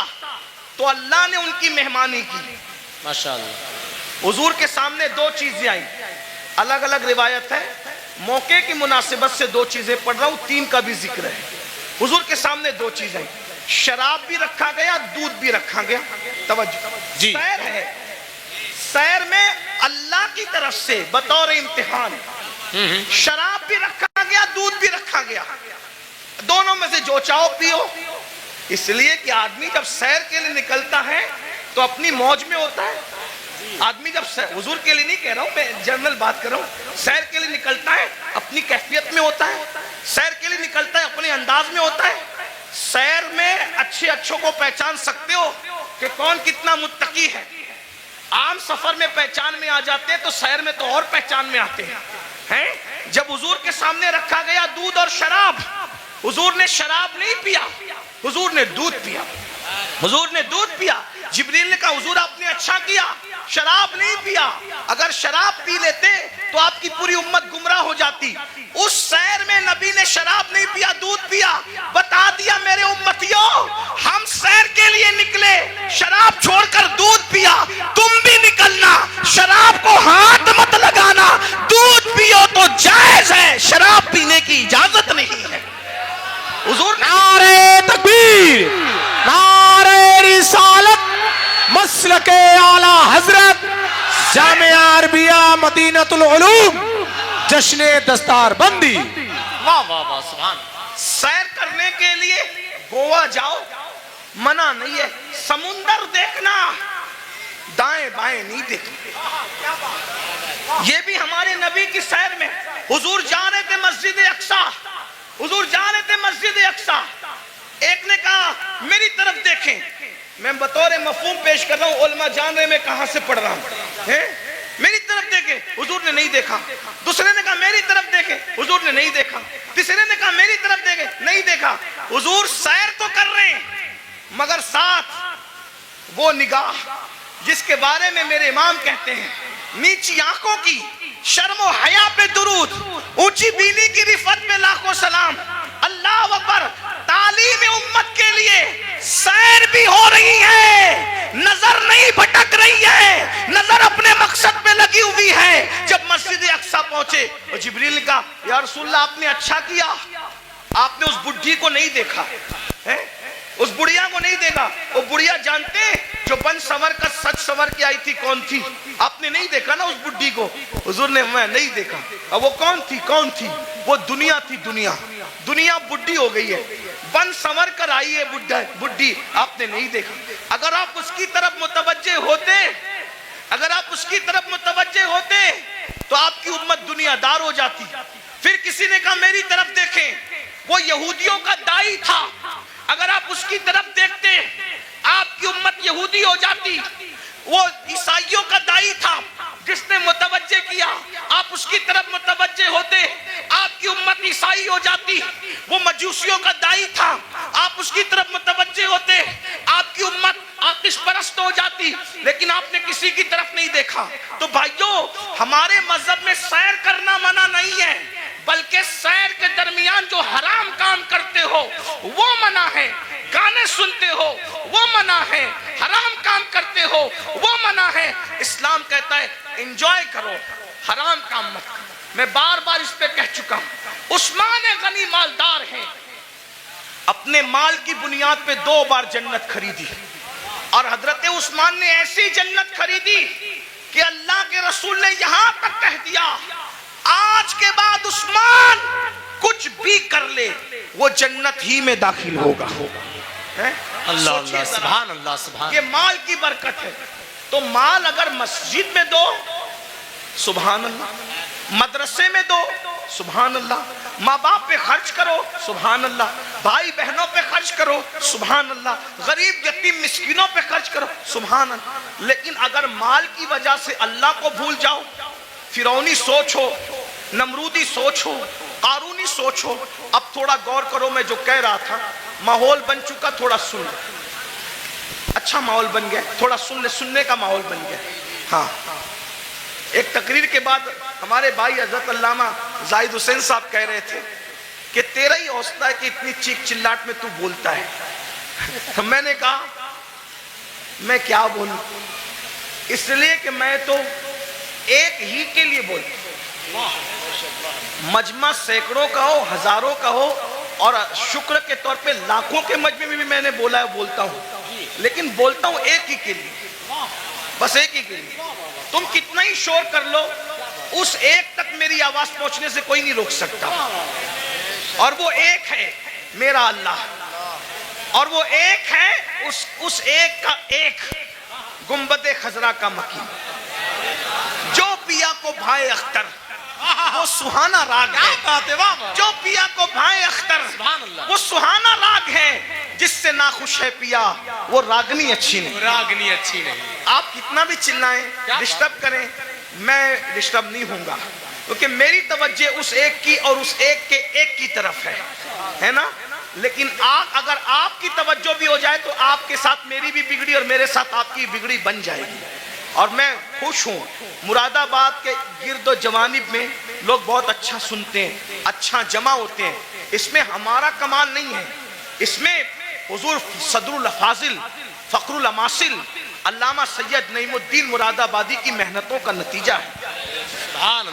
A: تو اللہ نے ان کی مہمانی کی۔
B: ماشاءاللہ۔
A: حضور کے سامنے دو چیزیں آئیں، الگ الگ روایت ہے، موقع کی مناسبت سے دو چیزیں پڑھ رہا ہوں، تین کا بھی ذکر ہے۔ حضور کے سامنے دو چیزیں، شراب بھی رکھا گیا، دودھ بھی رکھا گیا۔ توجہ،
B: جی۔
A: سیر ہے، سیر میں اللہ کی طرف سے بطور امتحان شراب بھی رکھا گیا، دودھ بھی رکھا گیا، دونوں میں سے جو چاہو پیو۔ اس لیے کہ آدمی جب سیر کے لیے نکلتا ہے تو اپنی موج میں ہوتا ہے۔ آدمی جب حضور کے لیے نہیں کہہ رہا ہوں، میں جنرل بات کر رہا ہوں، سیر کے لیے نکلتا ہے اپنی کیفیت میں ہوتا ہے، سیر کے لیے نکلتا ہے اپنے انداز میں ہوتا ہے۔ سیر میں اچھے اچھوں کو پہچان سکتے ہو کہ کون کتنا متقی ہے۔ عام سفر میں پہچان میں آ جاتے ہیں تو سیر میں تو اور پہچان میں آتے ہیں۔ جب حضور کے سامنے رکھا گیا دودھ اور شراب، حضور نے شراب نہیں پیا، حضور نے دودھ پیا۔ حضور نے دودھ پیا۔ جبریل نے کہا حضور آپ نے اچھا کیا، شراب نہیں پیا، اگر شراب پی لیتے تو آپ کی پوری امت گمراہ ہو جاتی۔ اس سیر میں نبی نے شراب نہیں پیا، دودھ پیا، بتا دیا میرے امتیوں ہم سیر کے لیے نکلے، شراب چھوڑ کر دودھ پیا، تم بھی نکلنا، شراب کو ہاتھ مت لگانا، دودھ پیو تو جائز ہے، شراب پینے کی اجازت نہیں ہے۔ حضور
C: نعرہ تکبیر، نعرہ رسالت، مسلک اعلی حضرت جامعہ عربیہ مدینۃ العلوم، جشن دستار بندی۔
B: واہ واہ واہ، سبحان۔
A: سیر کرنے کے لیے گوا جاؤ، منع نہیں ہے، سمندر دیکھنا، دائیں بائیں نہیں دیکھنا۔ یہ بھی ہمارے نبی کی سیر میں، حضور جا رہے تھے مسجد اقصی، حضور جا رہے تھے مسجد اقصی، ایک نے کہا میری طرف دیکھیں، میں بطور مفہوم پیش کر رہا ہوں، علماء جان رہے میں کہاں سے پڑھ رہا ہوں، میری طرف دیکھیں، حضور نے نہیں دیکھا۔ دوسرے نے کہا میری طرف دیکھیں، حضور نے نہیں دیکھا۔ تیسرے نے کہا میری طرف دیکھیں، نہیں دیکھا۔ حضور سیر تو کر رہے ہیں مگر ساتھ وہ نگاہ جس کے بارے میں میرے امام کہتے ہیں، نیچی آنکھوں کی، شرم و حیا پہ درود، اونچی بینی کی رفعت پہ لاکھوں سلام۔ اللہ اکبر۔ تعلیم امت کے لیے سیر بھی ہو رہی ہے، نظر نہیں بھٹک رہی ہے، نظر اپنے مقصد پہ لگی ہوئی ہے۔ جب مسجد اقصی پہنچے تو جبریل نے کہا یا رسول اللہ آپ نے اچھا کیا، آپ نے اس بڈھی کو نہیں دیکھا، اس بڑھیا کو نہیں دیکھا۔ وہ بڑھیا جانتے جو بن سور کا سچ سور کی آئی تھی کون تھی؟ آپ نے نہیں دیکھا نا اس بڈھی کو؟ حضور نے میں نہیں دیکھا۔ اور وہ کون تھی؟ کون تھی؟ وہ دنیا تھی، دنیا۔ دنیا بڈھی ہو گئی ہے، بن سنور کر آئی ہے بڈھی، آپ نے نہیں دیکھا. اگر آپ اس کی طرف متوجہ ہوتے، اگر آپ اس کی طرف متوجہ ہوتے تو آپ کی امت دنیا دار ہو جاتی. پھر کسی نے کہا میری طرف دیکھیں، وہ یہودیوں کا دائی تھا، اگر آپ اس کی طرف دیکھتے آپ کی امت یہودی ہو جاتی. وہ عیسائیوں کا دائی تھا جس نے متوجہ کیا، آپ اس کی طرف متوجہ ہوتے آپ کی امت عیسائی ہو جاتی. وہ مجوسیوں کا دائی تھا، آپ اس کی طرف متوجہ ہوتے آپ کی امت آتش پرست ہو جاتی. لیکن آپ نے کسی کی طرف نہیں دیکھا. تو بھائیو، ہمارے مذہب میں سیر کرنا منع نہیں ہے، بلکہ سیر کے درمیان جو حرام کام کرتے ہو وہ منع ہے. گانے سنتے ہو وہ منع ہے، حرام کام کرتے ہو وہ منع ہے. اسلام کہتا ہے انجوائے کرو، حرام کام مت کرو. میں بار بار اس پہ کہہ چکا ہوں، عثمان غنی مالدار ہیں، اپنے مال کی بنیاد پہ 2 بار جنت خریدی، اور حضرت عثمان نے ایسی جنت خریدی کہ اللہ کے رسول نے یہاں تک کہہ دیا آج کے بعد عثمان کچھ بھی کر لے وہ جنت ہی میں داخل ہوگا.
C: اللہ اللہ، سبحان اللہ، سبحان.
A: یہ مال کی برکت ہے. تو مال اگر مسجد میں دو سبحان اللہ، مدرسے میں دو سبحان اللہ، ماں باپ پہ خرچ کرو سبحان اللہ، بھائی بہنوں پہ خرچ کرو سبحان اللہ، غریب یتیم مسکینوں پہ خرچ کرو سبحان اللہ. لیکن اگر مال کی وجہ سے اللہ کو بھول جاؤ، فرعونی سوچ ہو، نمرودی سوچ ہو، قارونی سوچ ہو. اب تھوڑا غور کرو، میں جو کہہ رہا تھا ماحول بن چکا، تھوڑا سن لے. اچھا ماحول بن گیا، تھوڑا سن لے، سننے کا ماحول بن گیا. ہاں، ایک تقریر کے بعد ہمارے بھائی حضرت علامہ زاہد حسین صاحب کہہ رہے تھے کہ تیرا ہی حوصلہ ہے کہ اتنی چیخ چلاٹ میں تو بولتا ہے. میں نے کہا میں کیا بولوں، اس لیے کہ میں تو ایک ہی کے لیے بولتا ہوں. مجمع سینکڑوں کا ہو، ہزاروں کا ہو، اور شکر کے طور پہ لاکھوں کے مجمع میں بھی میں نے بولا ہے، بولتا ہوں، لیکن بولتا ہوں ایک ہی کے لیے، بس ایک ہی کے لیے. تم کتنا ہی شور کر لو، اس ایک تک میری آواز پہنچنے سے کوئی نہیں روک سکتا. اور وہ ایک ہے میرا اللہ، اور وہ ایک ہے اس ایک کا ایک گنبد خضرا کا مکی. جو پیا کو بھائے اختر وہ سہانا راگ ہے، جو پیا کو بھائے اختر وہ سہانا راگ ہے، جس سے ناخوش ہے پیا وہ راگنی اچھی نہیں. آپ کتنا بھی چلائیں، ڈسٹرب کریں، میں ڈسٹرب نہیں ہوں گا، کیونکہ میری توجہ اس ایک کی اور اس ایک کے ایک کی طرف ہے نا. لیکن اگر آپ کی توجہ بھی ہو جائے تو آپ کے ساتھ میری بھی بگڑی اور میرے ساتھ آپ کی بگڑی بن جائے گی. اور میں خوش ہوں، مراد آباد کے گرد و جوانب میں لوگ بہت اچھا سنتے ہیں، اچھا جمع ہوتے ہیں. اس میں ہمارا کمال نہیں ہے، اس میں حضور صدر الافاضل فخر الاماثل علامہ سید نعیم الدین مراد آبادی کی محنتوں کا نتیجہ ہے.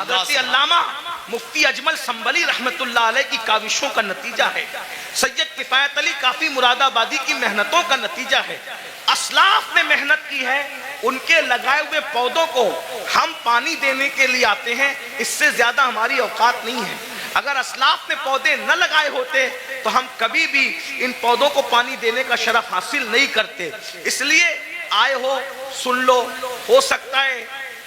A: حضرت علامہ مفتی اجمل سنبلی رحمت اللہ علیہ کی کاوشوں کا نتیجہ ہے. سید کفایت علی کافی مراد آبادی کی محنتوں کا نتیجہ ہے. اسلاف نے محنت کی ہے، ان کے لگائے ہوئے پودوں کو ہم پانی دینے کے لیے آتے ہیں، اس سے زیادہ ہماری اوقات نہیں ہے. اگر اسلاف نے پودے نہ لگائے ہوتے تو ہم کبھی بھی ان پودوں کو پانی دینے کا شرف حاصل نہیں کرتے. اس لیے آئے ہو، سن لو، ہو سکتا ہے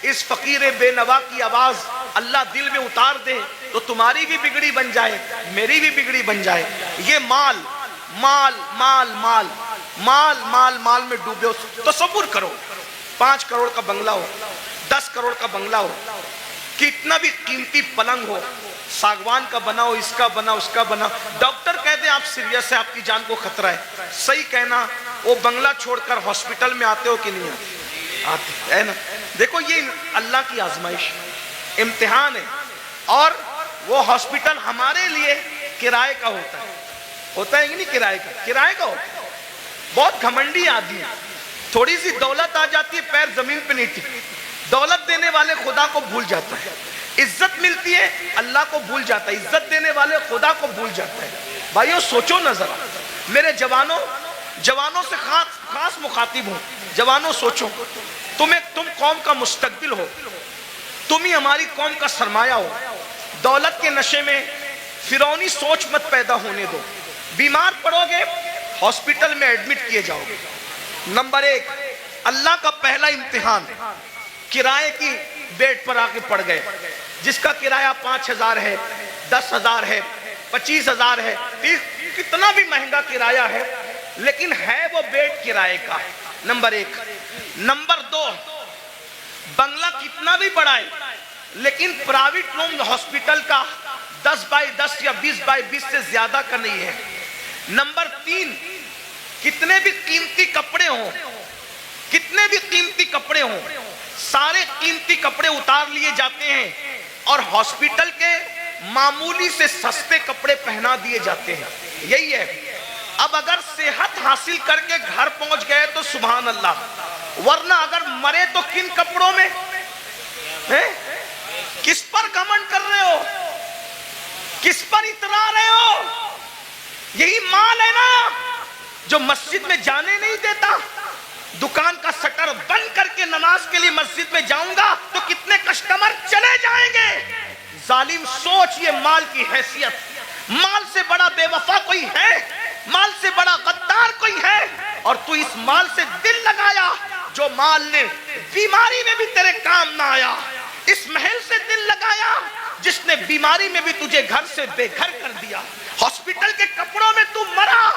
A: اس فقیر بے نوا کی آواز اللہ دل میں اتار دے تو تمہاری بھی بگڑی بن جائے، میری بھی بگڑی بن جائے. یہ مال مال مال مال مال مال مال میں ڈوبے ہو. تصور کرو 5 کروڑ کا بنگلہ ہو، 10 کروڑ کا بنگلہ ہو، کتنا بھی قیمتی پلنگ ہو، ساگوان کا بنا ہو، اس کا بنا، اس کا بنا، ڈاکٹر کہتے ہیں آپ سیریس ہے، آپ کی جان کو خطرہ ہے، صحیح کہنا، وہ بنگلہ چھوڑ کر ہاسپٹل میں آتے ہو کہ نہیں آتے ہے نا. دیکھو یہ اللہ کی آزمائش، امتحان ہے. اور وہ ہاسپٹل ہمارے لیے کرائے کا ہوتا ہے کہ نہیں؟ کرائے کا ہوتا ہے. بہت گھمنڈی آدمی ہے، تھوڑی سی دولت آ جاتی ہے پیر زمین پہ نہیں ٹکتی. دولت دینے والے خدا کو بھول جاتا ہے، عزت ملتی ہے اللہ کو بھول جاتا ہے، عزت دینے والے خدا کو بھول جاتا ہے. بھائیو سوچو نظر، میرے جوانوں سے خاص مخاطب ہوں. جوانوں سوچو، تم قوم کا مستقبل ہو، تم ہی ہماری قوم کا سرمایہ ہو. دولت کے نشے میں فرعونی سوچ مت پیدا ہونے دو. بیمار پڑو گے ہاسپٹل میں ایڈمٹ کیے جاؤ گے. نمبر 1 اللہ کا پہلا امتحان کرائے کی بیڈ پر آ کے پڑ گئے, جس کا کرایہ 5,000 ہے, 10,000 ہے, 25,000 ہے, کتنا بھی مہنگا کرایہ ہے, لیکن ہے وہ بیڈ کرائے کا. نمبر 1. نمبر 2 بنگلہ کتنا بھی بڑا ہے, لیکن پرائیویٹ روم ہاسپٹل کا 10x10 یا 20x20 سے زیادہ کا نہیں ہے. نمبر 3 کتنے بھی قیمتی کپڑے ہوں, کتنے بھی قیمتی کپڑے ہوں, سارے قیمتی کپڑے اتار لیے جاتے ہیں اور ہاسپٹل کے معمولی سے سستے کپڑے پہنا دیے جاتے ہیں. یہی ہے. اب اگر صحت حاصل کر کے گھر پہنچ گئے تو سبحان اللہ, ورنہ اگر مرے تو کن کپڑوں میں, کس پر گھمنڈ کر رہے ہو, کس پر اترا رہے ہو؟ یہی مال ہے نا جو مسجد میں جانے نہیں دیتا. دکان کا شٹر بند کر کے نماز کے لیے مسجد میں جاؤں گا تو کتنے کسٹمر چلے جائیں گے. ظالم سوچ یہ مال کی حیثیت. مال سے بڑا بے وفا کوئی ہے, مال سے بڑا غدار کوئی ہے, اور تو اس مال سے دل لگایا جو مال نے بیماری میں بھی تیرے کام نہ آیا. اس محل سے دل لگایا جس نے بیماری میں بھی تجھے گھر سے بے گھر کر دیا. ہاسپٹل کے کپڑوں میں تو مرا,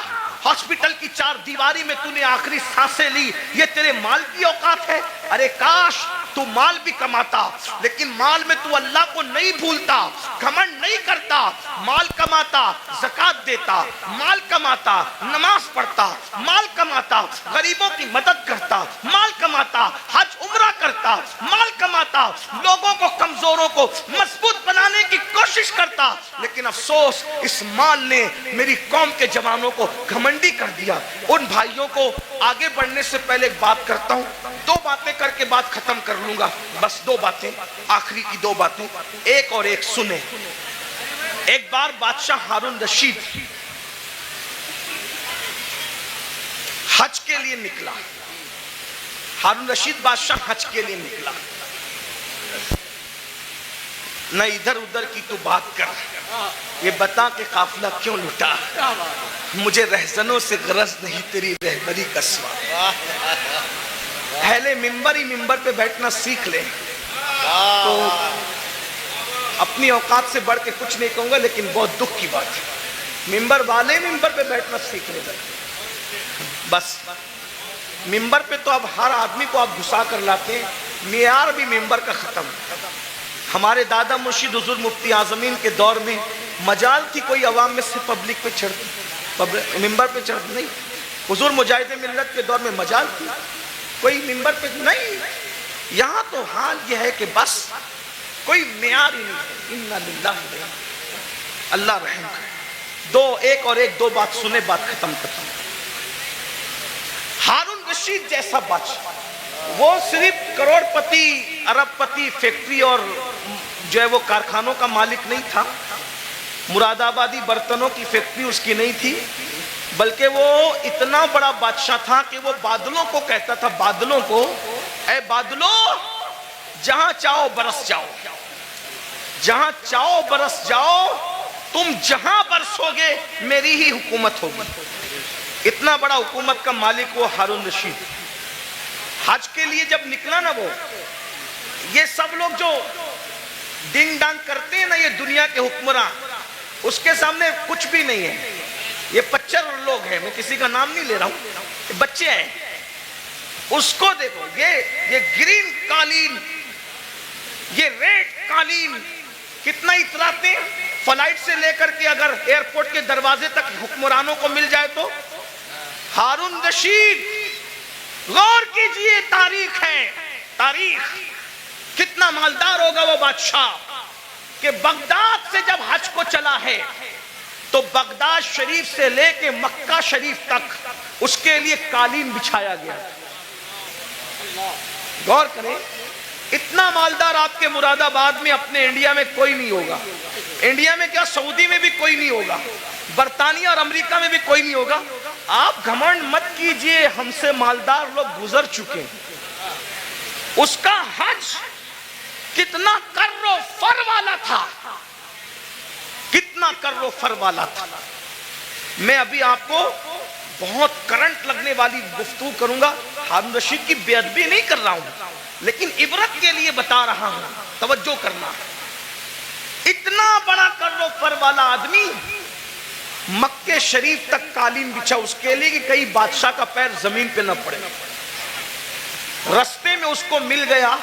A: ہاسپٹل کی 4 دیواری میں تو نے آخری سانسیں لی. یہ تیرے مال کی اوقات ہے؟ ارے کاش تو مال بھی کماتا, لیکن مال میں تو اللہ کو نہیں بھولتا, گھمنڈ نہیں کرتا. مال کماتا زکات دیتا, مال کماتا نماز پڑھتا, مال کماتا غریبوں کی مدد کرتا, مال کماتا حج عمرہ کرتا, مال کماتا لوگوں کو, کمزوروں کو مضبوط بنانے کی کوشش کرتا. لیکن افسوس اس مال نے میری قوم کے جوانوں کو گھمنڈی کر دیا. ان بھائیوں کو آگے بڑھنے سے پہلے ایک بات کرتا ہوں, 2 باتیں کر کے بات ختم کر لوں گا. بس 2 باتیں, آخری کی 2 باتیں, ایک اور ایک سنیں. ایک بار بادشاہ ہارون رشید حج کے لیے نکلا. ہارون رشید بادشاہ حج کے لیے نکلا. نہ ادھر ادھر کی تو بات کر, یہ بتا کہ قافلہ کیوں لٹا. مجھے رہزنوں سے غرض نہیں تیری رہبری کا سوا. اہل ممبر ہی ممبر پہ بیٹھنا سیکھ لیں. تو اپنی اوقات سے بڑھ کے کچھ نہیں کہوں گا, لیکن بہت دکھ کی بات ہے, ممبر والے ممبر پہ بیٹھنا سیکھ لیں. بس ممبر پہ تو اب ہر آدمی کو آپ گھسا کر لاتے ہیں, معیار بھی ممبر کا ختم. ہمارے دادا مرشد حضور مفتی اعظمین کے دور میں مجال تھی کوئی عوام میں سے پبلک پہ چڑھتی, ممبر پہ چڑھتی نہیں. حضور مجاہد ملت کے دور میں مجال تھی, کوئی ممبر پہ نہیں. یہاں تو حال یہ ہے کہ بس کوئی معیار ہی نہیں. انا للہ اللہ رحم کرے. ایک اور ایک 2 بات سنے, بات ختم کرتا ہوں. ہارون رشید جیسا بادشاہ, وہ صرف کروڑ پتی, ارب پتی, فیکٹری اور جو ہے وہ کارخانوں کا مالک نہیں تھا. مراد آبادی برتنوں کی فیکٹری اس کی نہیں تھی, بلکہ وہ اتنا بڑا بادشاہ تھا کہ وہ بادلوں کو کہتا تھا, بادلوں کو, اے بادلوں جہاں چاہو برس جاؤ, جہاں چاہو برس جاؤ, تم جہاں برسو گے میری ہی حکومت ہوگی. اتنا بڑا حکومت کا مالک وہ ہارون رشید. حج کے لیے جب نکلا نا وہ, یہ سب لوگ جو ڈنگ ڈانگ کرتے ہیں نا, یہ دنیا کے حکمراں, اس کے سامنے کچھ بھی نہیں ہے. یہ 25 لوگ ہیں, میں کسی کا نام نہیں لے رہا ہوں, یہ بچے ہیں. اس کو دیکھو, یہ گرین قالین, یہ ریڈ قالین کتنا اتراتے ہیں. فلائٹ سے لے کر کے اگر ایئرپورٹ کے دروازے تک حکمرانوں کو مل جائے تو. ہارون رشید, غور کیجئے, تاریخ ہے, تاریخ. کتنا مالدار ہوگا وہ بادشاہ کہ بغداد سے جب حج کو چلا ہے تو بغداد شریف سے لے کے مکہ شریف تک اس کے لیے قالین بچھایا گیا. غور کریں, اتنا مالدار آپ کے مراد آباد میں اپنے انڈیا میں کوئی نہیں ہوگا. انڈیا میں کیا, سعودی میں بھی کوئی نہیں ہوگا, برطانیہ اور امریکہ میں بھی کوئی نہیں ہوگا. آپ گھمنڈ مت کیجئے, ہم سے مالدار لوگ گزر چکے. اس کا حج کتنا کر و فر والا تھا, کتنا کر و فر والا تھا. میں ابھی آپ کو بہت کرنٹ لگنے والی گفتگو کروں گا، ہارون رشید کی بے ادبی نہیں کر رہا ہوں، لیکن عبرت کے لیے بتا رہا ہوں، توجہ کرنا۔ اتنا بڑا کرو پر والا آدمی مکے شریف تک قالین بچھا اس کے لیے کہ کئی بادشاہ کا پیر زمین پہ نہ پڑے۔ رستے میں اس کو مل گیا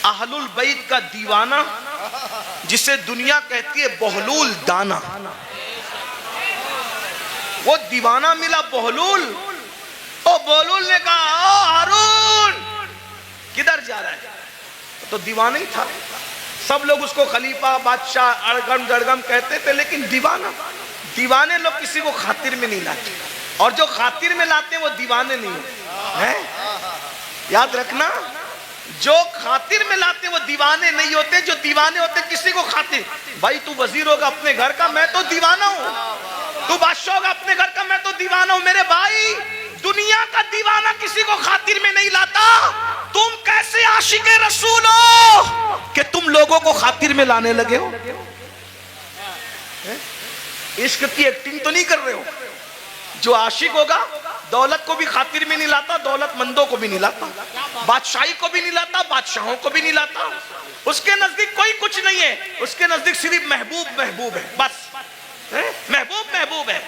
A: اہل البیت کا دیوانہ، جسے دنیا کہتی ہے بہلول دانا۔ وہ دیوانہ ملا بہلول، او بہلول نے کہا او ہارون کدھر جا رہا ہے؟ تو دیوانہ ہی تھا، سب لوگ اس کو خلیفہ بادشاہ اڑگم جڑگم کہتے تھے، لیکن دیوانے لوگ کسی کو خاطر میں نہیں لاتے، اور جو خاطر میں لاتے ہیں وہ دیوانے نہیں ہیں۔ یاد رکھنا، جو خاطر میں لاتے ہیں وہ دیوانے نہیں ہوتے، جو دیوانے ہوتے کسی کو خاطر۔ بھائی تو وزیر ہوگا اپنے گھر کا، میں تو دیوانہ ہوں، تو بادشاہ ہوگا اپنے گھر کا، میں تو دیوانہ ہوں۔ میرے بھائی دنیا کا دیوانہ کسی کو خاطر میں نہیں لاتا، تم کیسے عاشق رسول ہو کہ تم لوگوں کو خاطر میں لانے لگے ہو؟ عشق کی ایکٹنگ تو نہیں کر رہے ہو؟ جو عاشق ہوگا دولت کو بھی خاطر میں نہیں لاتا، دولت مندوں کو بھی نہیں لاتا، بادشاہی کو بھی نہیں لاتا، بادشاہوں کو بھی نہیں لاتا۔ اس کے نزدیک کوئی کچھ نہیں ہے، اس کے نزدیک صرف محبوب محبوب ہے، بس محبوب محبوب ہے۔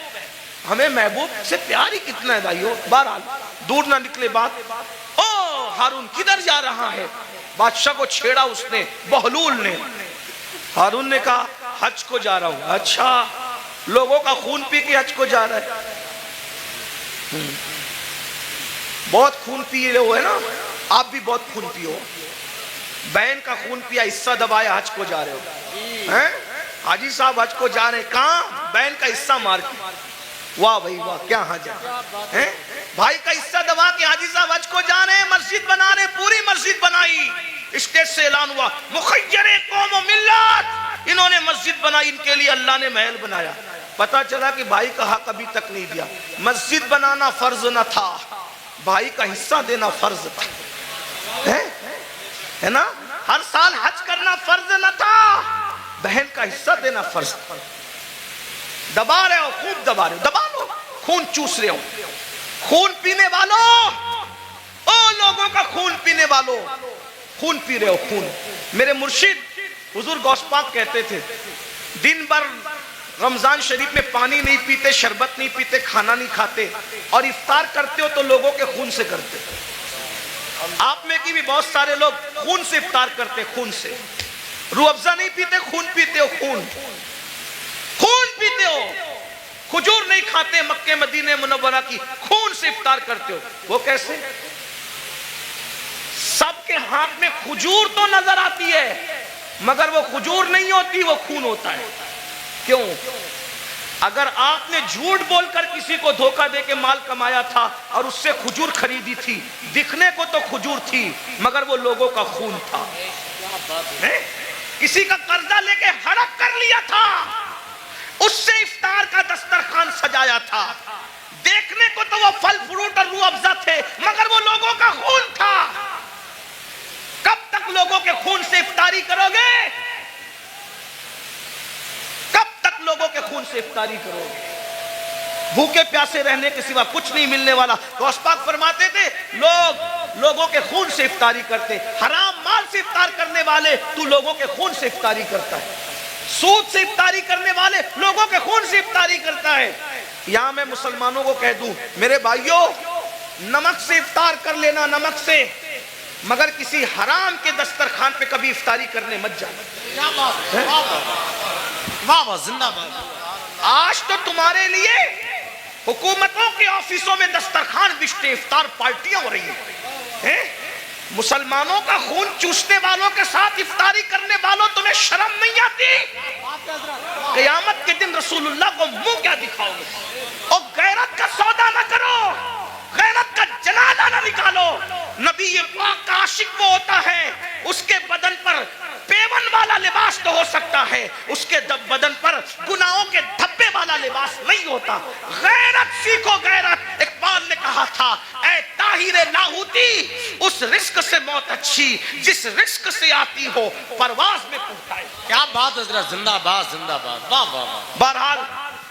A: ہمیں محبوب سے پیار ہی کتنا ہے بھائیو۔ بہرحال دور نہ نکلے بات، او ہارون کدھر جا رہا ہے؟ بادشاہ کو چھیڑا اس نے، بہلول نے۔ ہارون نے کہا حج کو جا رہا ہوں۔ اچھا، لوگوں کا خون پی کے حج کو جا رہا ہے؟ بہت خون پیے ہو ہے نا، آپ بھی بہت خون پیو۔ بہن کا خون پیا، حصہ دبایا، حج کو جا رہے ہو؟ حاجی صاحب حج کو جا رہے ہیں، کہاں؟ بہن کا حصہ مار کے۔ واہ بھائی واہ، کیا حج ہے؟ بھائی کا حصہ دبا کے حاجی صاحب حج کو جا رہے ہیں، مسجد بنا رہے ہیں، پوری مسجد بنائی، اسٹیج سے اعلان ہوا مخیر قوم و ملت، انہوں نے مسجد بنائی، ان کے لیے اللہ نے محل بنایا۔ پتا چلا کہ بھائی کا حق ابھی تک نہیں دیا۔ مسجد بنانا فرض نہ تھا، بھائی کا حصہ دینا فرض تھا، ہے نا؟ ہر سال حج کرنا فرض نہ تھا، بہن کا حصہ دینا فرض تھا۔ دبا رہے ہو، خوب دبا رہے ہو، دبا لو، خون چوس رہے ہو۔ خون پینے والوں، او لوگوں کا خون پینے والوں، خون پی رہے ہو، خون۔ میرے مرشد حضور غوث پاک کہتے تھے دن بھر رمضان شریف میں پانی نہیں پیتے، شربت نہیں پیتے، کھانا نہیں کھاتے، اور افطار کرتے ہو تو لوگوں کے خون سے کرتے۔ آپ میں کی بھی بہت سارے لوگ خون سے افطار کرتے، خون سے۔ روح افزا نہیں پیتے، خون پیتے ہو، خون پیتے ہو۔ کھجور نہیں کھاتے، مکہ مدینہ منورہ کی، خون سے افطار کرتے ہو۔ وہ کیسے؟ سب کے ہاتھ میں کھجور تو نظر آتی ہے، مگر وہ کھجور نہیں ہوتی، وہ خون ہوتا ہے۔ کیوں؟ اگر آپ نے جھوٹ بول کر کسی کو دھوکہ دے کے مال کمایا تھا اور اس سے کھجور خریدی تھی، دکھنے کو تو کھجور تھی مگر وہ لوگوں کا خون تھا۔ کسی کا قرضہ لے کے ہڑپ کر لیا تھا، اس سے افطار کا دسترخوان سجایا تھا، دیکھنے کو تو وہ پھل فروٹ اور روح افزا تھے مگر وہ لوگوں کا خون تھا۔ کب تک لوگوں کے خون سے افطاری کرو گے؟ کب تک لوگوں کے خون سے افطاری کرو گے؟ بھوکے پیاسے رہنے کے سوا کچھ نہیں ملنے والا۔ غوث پاک فرماتے تھے لوگوں کے خون سے افطاری کرتے، حرام مال سے افطار کرنے والے تو لوگوں کے خون سے افطاری کرتا ہے، سود سے افطاری کرنے والے لوگوں کے خون سے افطاری کرتا ہے۔ یہاں میں مسلمانوں کو کہہ دوں میرے بھائیوں، نمک سے افطار کر لینا، نمک سے، مگر کسی حرام کے دسترخوان پہ کبھی افطاری کرنے مت جانا۔
C: واہ واہ، زندہ باد۔
A: آج تو تمہارے لیے حکومتوں کے آفیسوں میں دسترخوان بچتے، افطار پارٹیاں ہو رہی ہیں۔ مسلمانوں کا خون چوسنے والوں کے ساتھ افطاری کرنے والوں، تمہیں شرم نہیں آتی؟ قیامت کے دن رسول اللہ کو منہ کیا دکھاؤ گے؟ اور غیرت کا سودا نہ کرو، غیرت کا جنازہ نہ نکالو۔ نبی پاک کا عاشق وہ ہوتا ہے اس کے بدن پر پیون والا لباس تو ہو سکتا ہے، اس کے بدن پر گناہوں کے دھبے والا لباس نہیں ہوتا۔ غیرت سیکھو، غیرت۔ اقبال نے کہا تھا اے طاہر لاہوتی، اس رزق سے موت اچھی جس رزق سے آتی ہو پرواز میں پہنچائے۔
C: کیا بات حضرت، زندہ باد، زندہ باد، واہ واہ واہ۔
A: بہرحال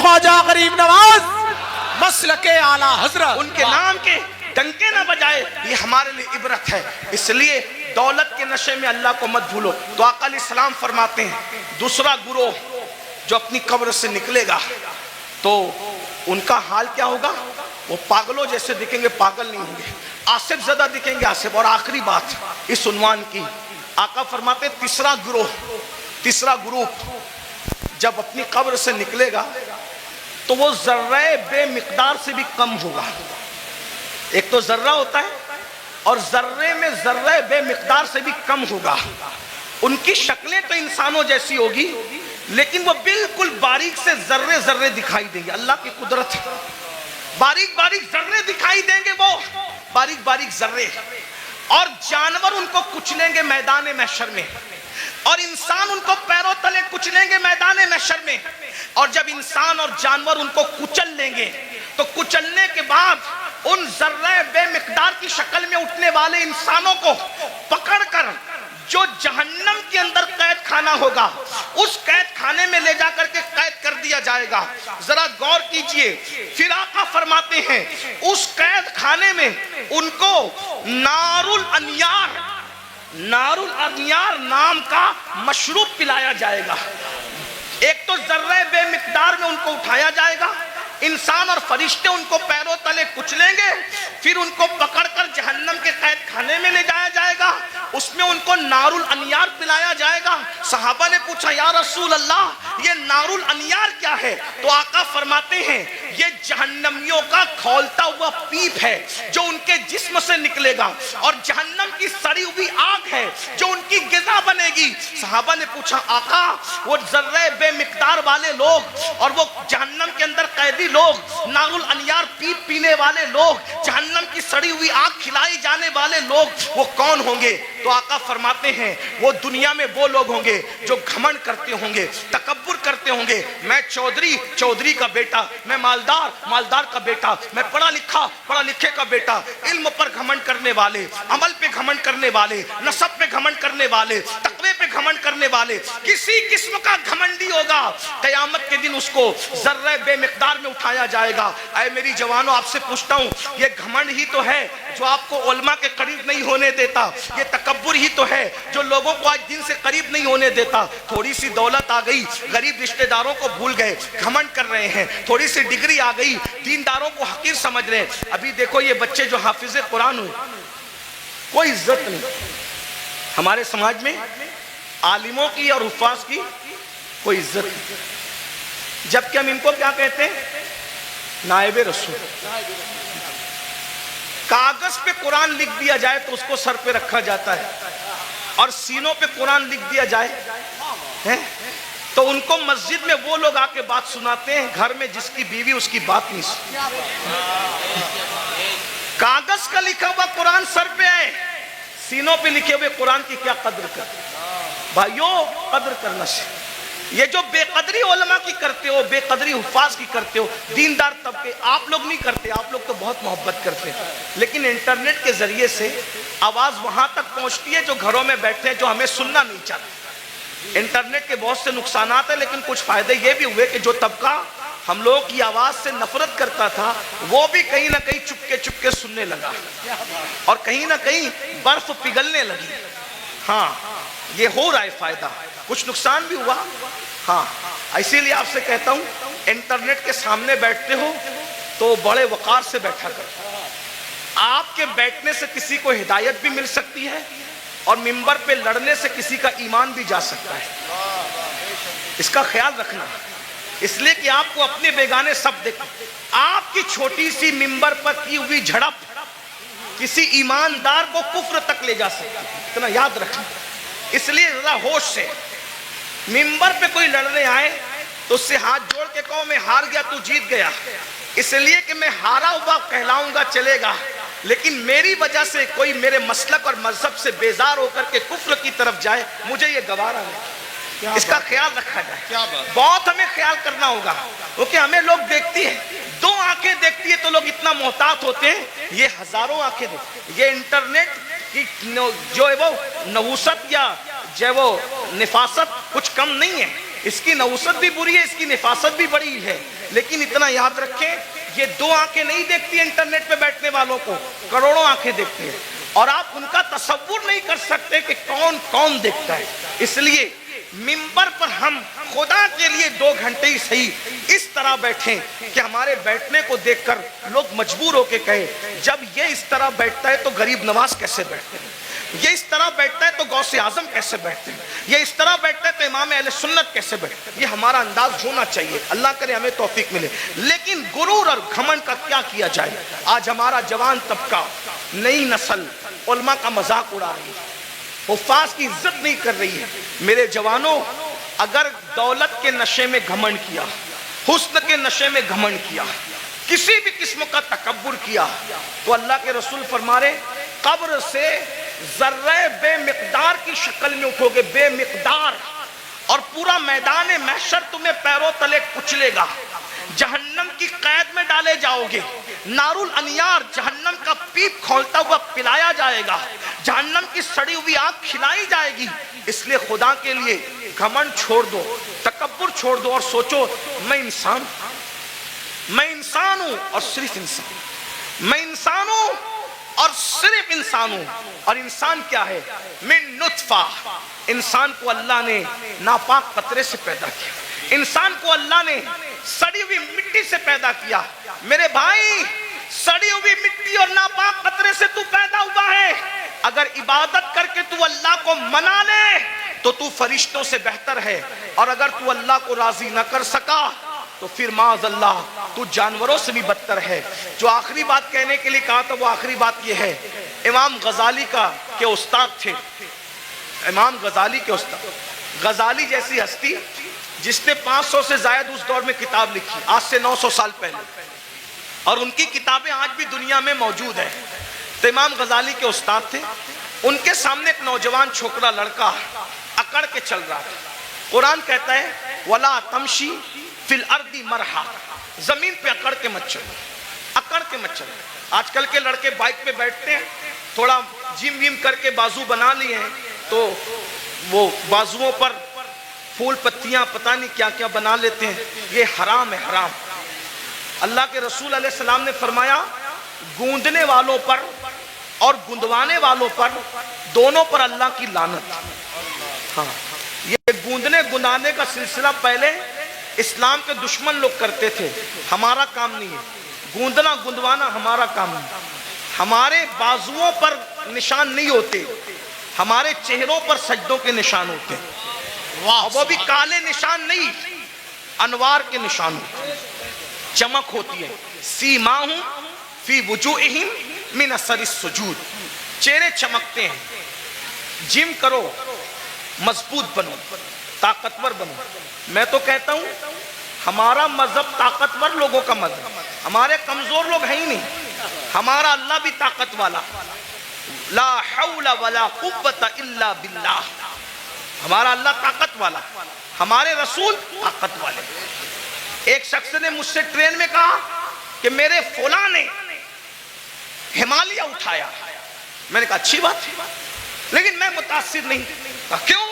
C: خواجہ غریب نواز مسلک اعلیٰ حضرت
A: ان کے نام کے ڈنکے نہ بجائے، یہ ہمارے لیے عبرت ہے۔ اس لیے دولت کے نشے میں اللہ کو مت بھولو۔ تو آقا علیہ السلام فرماتے ہیں دوسرا گروہ جو اپنی قبر سے نکلے گا تو ان کا حال کیا ہوگا؟ وہ پاگلوں جیسے دکھیں گے، پاگل نہیں ہوں گے، آصف زدہ دکھیں گے، آصف۔ اور آخری بات اس عنوان کی، آقا فرماتے ہیں تیسرا گروہ، تیسرا گروپ جب اپنی قبر سے نکلے گا تو وہ ذرہ بے مقدار سے بھی کم ہوگا۔ ایک تو ذرہ ہوتا ہے اور ذرے میں ذرہ بے مقدار سے بھی کم ہوگا۔ ان کی شکلیں تو انسانوں جیسی ہوگی لیکن وہ بالکل باریک سے ذرے ذرے دکھائی دیں گے۔ اللہ کی قدرت، باریک باریک ذرے دکھائی دیں گے، وہ باریک باریک ذرے۔ اور جانور ان کو کچلیں گے میدان محشر میں، اور انسان ان کو پیروں تلے کچلیں گے میدان محشر میں۔ اور جب انسان اور جانور ان کو کچل لیں گے تو کچلنے کے بعد ان ذرہ بے مقدار کی شکل میں اٹھنے والے انسانوں کو پکڑ کر جو جہنم کے اندر قید خانہ ہوگا اس قید خانے میں لے جا کر کے قید کر دیا جائے گا۔ ذرا غور کیجئے، پھر آقا فرماتے ہیں اس قید خانے میں ان کو نار الانیار، نار الانیار نام کا مشروب پلایا جائے گا۔ ایک تو ذرہ بے مقدار میں ان کو اٹھایا جائے گا، انسان اور فرشتے ان کو پیروں تلے کچلیں گے، پھر ان کو پکڑ کر جہنم کے قید خانے میں لے جایا جائے گا، اس میں ان کو نار الانیار پلایا جائے گا۔ صحابہ نے پوچھا یا رسول اللہ یہ نار الانیار کیا ہے؟ تو آقا فرماتے ہیں یہ جہنمیوں کا کھولتا ہوا پیپ ہے جو ان کے جسم سے نکلے گا، اور جہنم کی سڑی ہوئی آگ ہے جو ان کی غذا بنے گی۔ صحابہ نے پوچھا آقا وہ ذرہ بے مقدار والے لوگ اور وہ جہنم کے اندر قیدی لوگ، نار الانیار پیپ پینے والے لوگ، جہنم کی سڑی ہوئی آگ کھلائی جانے والے لوگ وہ کون ہوں گے؟ تو آقا فرماتے ہیں وہ دنیا میں وہ لوگ ہوں گے جو گھمنڈ کرتے ہوں گے، تکبر کرتے ہوں گے، میں چودھری، چودھری کا بیٹا، میں مالدار، مالدار کا بیٹا، میں پڑھا لکھا، پڑھا لکھے کا بیٹا، علم پر گھمنڈ کرنے والے، عمل پہ گھمنڈ کرنے والے، نسب پہ گھمنڈ کرنے والے، تقوی پہ گھمنڈ کرنے والے، کسی قسم کا گھمنڈی ہوگا قیامت کے دن اس کو ذرہ بے مقدار میں اٹھایا جائے گا۔ اے میری جوانوں آپ سے پوچھتا ہوں یہ گھمنڈ ہی تو ہے جو آپ کو علماء کے قریب نہیں ہونے دیتا، یہ تکبر ہی تو ہے جو لوگوں کو آج دین سے قریب نہیں ہونے دیتا۔ تھوڑی سی دولت آ گئی غریب رشتہ داروں کو بھول گئے، گھمنڈ کر رہے ہیں، تھوڑی سی ڈگری آ گئی دینداروں کو حقیر سمجھ رہے ہیں۔ ابھی دیکھو یہ بچے جو حافظ قرآن ہوئے کوئی عزت نہیں ہمارے سماج میں، عالموں کی اور حفاظ کی کوئی عزت نہیں، جبکہ ہم ان کو کیا کہتے ہیں؟ نائب رسول۔ کاغذ پہ قرآن لکھ دیا جائے تو اس کو سر پہ رکھا جاتا ہے، اور سینوں پہ قرآن لکھ دیا جائے تو ان کو مسجد میں وہ لوگ آ کے بات سناتے ہیں گھر میں جس کی بیوی اس کی بات نہیں سنتی۔ کاغذ کا لکھا ہوا قرآن سر پہ ہے، سینوں پہ لکھے ہوئے قرآن کی کیا قدر کرتے؟ بھائیو قدر کرنا چاہیے۔ یہ جو بے قدری علماء کی کرتے ہو، بے قدری حفاظ کی کرتے ہو، دیندار طبقے آپ لوگ نہیں کرتے، آپ لوگ تو بہت محبت کرتے ہیں، لیکن انٹرنیٹ کے ذریعے سے آواز وہاں تک پہنچتی ہے جو گھروں میں بیٹھے ہیں جو ہمیں سننا نہیں چاہتے۔ انٹرنیٹ کے بہت سے نقصانات ہیں لیکن کچھ فائدے یہ بھی ہوئے کہ جو طبقہ ہم لوگوں کی آواز سے نفرت کرتا تھا وہ بھی کہیں نہ کہیں چپکے چپکے سننے لگا، اور کہیں نہ کہیں برف پگھلنے لگی۔ ہاں یہ ہو رہا ہے فائدہ، کچھ نقصان بھی ہوا۔ ہاں اسی لیے آپ سے کہتا ہوں انٹرنیٹ کے سامنے بیٹھتے ہو تو بڑے وقار سے بیٹھا کرو۔ آپ کے بیٹھنے سے کسی کو ہدایت بھی مل سکتی ہے اور منبر پہ لڑنے سے کسی کا ایمان بھی جا سکتا ہے، اس کا خیال رکھنا، اس لیے کہ آپ کو اپنے بیگانے سب دیکھیں۔ آپ کی چھوٹی سی منبر پر کی ہوئی جھڑپ کسی ایماندار کو کفر تک لے جا سکتی ہے، اتنا یاد رکھیں۔ اس لیے ذرا ہوش سے منبر پہ کوئی لڑنے آئے تو اس سے ہاتھ جوڑ کے کہو میں ہار گیا تو جیت گیا، اس لیے کہ میں ہارا ہوا کہلاؤں گا چلے گا، لیکن میری وجہ سے کوئی میرے مسلک اور مذہب سے بیزار ہو کر کے کفر کی طرف جائے مجھے یہ گوارا نہیں۔ اس کا خیال رکھا جائے، بہت ہمیں خیال کرنا ہوگا، کیونکہ ہمیں لوگ دیکھتی ہیں، دو آنکھیں دیکھتی ہے تو لوگ اتنا محتاط ہوتے ہیں، یہ ہزاروں آنکھیں دیکھتی ہیں۔ یہ انٹرنیٹ کی جو ہے وہ نحوست یا جو ہے وہ نفاست کچھ کم نہیں ہے، اس کی نوست بھی بری ہے، اس کی نفاست بھی بڑی ہے، لیکن اتنا یاد رکھیں یہ دو آنکھیں نہیں دیکھتی انٹرنیٹ پہ بیٹھنے والوں کو، کروڑوں آنکھیں دیکھتی ہیں، اور آپ ان کا تصور نہیں کر سکتے کہ کون کون دیکھتا ہے۔ اس لیے منبر پر ہم خدا کے لیے 2 گھنٹے ہی صحیح اس طرح بیٹھیں کہ ہمارے بیٹھنے کو دیکھ کر لوگ مجبور ہو کے کہیں جب یہ اس طرح بیٹھتا ہے تو غریب نواز کیسے بیٹھتے ہیں، یہ اس طرح بیٹھتا ہے تو غوث اعظم کیسے بیٹھتے ہیں، یہ اس طرح بیٹھتا ہے تو امام اہل سنت کیسے بیٹھتے ہیں۔ یہ ہمارا انداز ہونا چاہیے، اللہ کرے ہمیں توفیق ملے۔ لیکن غرور اور گھمنڈ کا کیا کیا جائے؟ آج ہمارا جوان طبقہ، نئی نسل علماء کا مذاق اڑا رہی ہے، حفاظ کی عزت نہیں کر رہی ہے۔ میرے جوانوں، اگر دولت کے نشے میں گھمنڈ کیا، حسن کے نشے میں گھمنڈ کیا، کسی بھی قسم کا تکبر کیا، تو اللہ کے رسول فرما رہے قبر سے ذرہ بے مقدار کی شکل میں اٹھو گے، بے مقدار، اور پورا میدان محشر تمہیں پیروں تلے کچلے گا، جہنم کی قید میں ڈالے جاؤ گے، نار الانیار جہنم کا پیپ کھولتا ہوا پلایا جائے گا، جہنم کی سڑی ہوئی آگ کھلائی جائے گی۔ اس لیے خدا کے لیے گھمنڈ چھوڑ دو، تکبر چھوڑ دو، اور سوچو میں انسان ہوں اور صرف انسان، میں انسان ہوں اور صرف انسان ہوں، اور انسان کیا ہے؟ من نطفہ، انسان کو اللہ نے ناپاک قطرے سے پیدا کیا، انسان کو اللہ نے سڑی ہوئی مٹی سے پیدا کیا۔ میرے بھائی، سڑی ہوئی مٹی اور ناپاک قطرے سے تو پیدا ہوا ہے، اگر عبادت کر کے تو اللہ کو منا لے تو تو فرشتوں سے بہتر ہے، اور اگر تو اللہ کو راضی نہ کر سکا تو پھر معاذ اللہ تو جانوروں سے بھی بدتر ہے۔ جو آخری بات کہنے کے لیے کہا تھا وہ آخری بات یہ ہے، امام غزالی کے استاد تھے، امام غزالی کے استاد، غزالی جیسی ہستی جس نے 500 سے زائد اس دور میں کتاب لکھی، آج سے 900 سال پہلے، اور ان کی کتابیں آج بھی دنیا میں موجود ہیں۔ تو امام غزالی کے استاد تھے، ان کے سامنے ایک نوجوان چھوکرا لڑکا اکڑ کے چل رہا تھا۔ قرآن کہتا ہے وَلَا تَمْشِي فِي الْأَرْضِ مَرْحًا، زمین پہ اکڑ کے مت چلو، اکڑ کے مت چلو۔ آج کل کے لڑکے بائک پہ بیٹھتے ہیں، تھوڑا جم ویم کر کے بازو بنا لیے ہیں، تو وہ بازوؤں پر پھول پتیاں پتہ نہیں کیا کیا بنا لیتے ہیں، یہ حرام ہے، حرام۔ اللہ کے رسول علیہ السلام نے فرمایا گوندنے والوں پر اور گندوانے والوں پر، دونوں پر اللہ کی لعنت۔ ہاں، یہ گوندنے گندانے کا سلسلہ پہلے اسلام کے دشمن لوگ کرتے تھے، ہمارا کام نہیں ہے، گوندنا گندوانا ہمارا کام نہیں۔ ہمارے بازوؤں پر نشان نہیں ہوتے، ہمارے چہروں پر سجدوں کے نشان ہوتے ہیں، اور وہ بھی کالے نشان نہیں، انوار کے نشان ہوتے ہیں، چمک ہوتی ہے۔ سیماہم فی وجوہہم من اثر السجود، چہرے چمکتے ہیں۔ جم کرو، مضبوط بنو، طاقتور بنو۔ میں تو کہتا ہوں ہمارا مذہب طاقتور لوگوں کا مذہب، ہمارے کمزور لوگ ہیں ہی نہیں، ہمارا اللہ بھی طاقت والا، لا حول ولا قوت الا باللہ، ہمارا اللہ طاقت والا، ہمارے رسول طاقت والے۔ ایک شخص نے مجھ سے ٹرین میں کہا کہ میرے فلاں نے ہمالیہ اٹھایا، میں نے کہا اچھی بات ہے، لیکن میں متاثر نہیں۔ کہا کیوں؟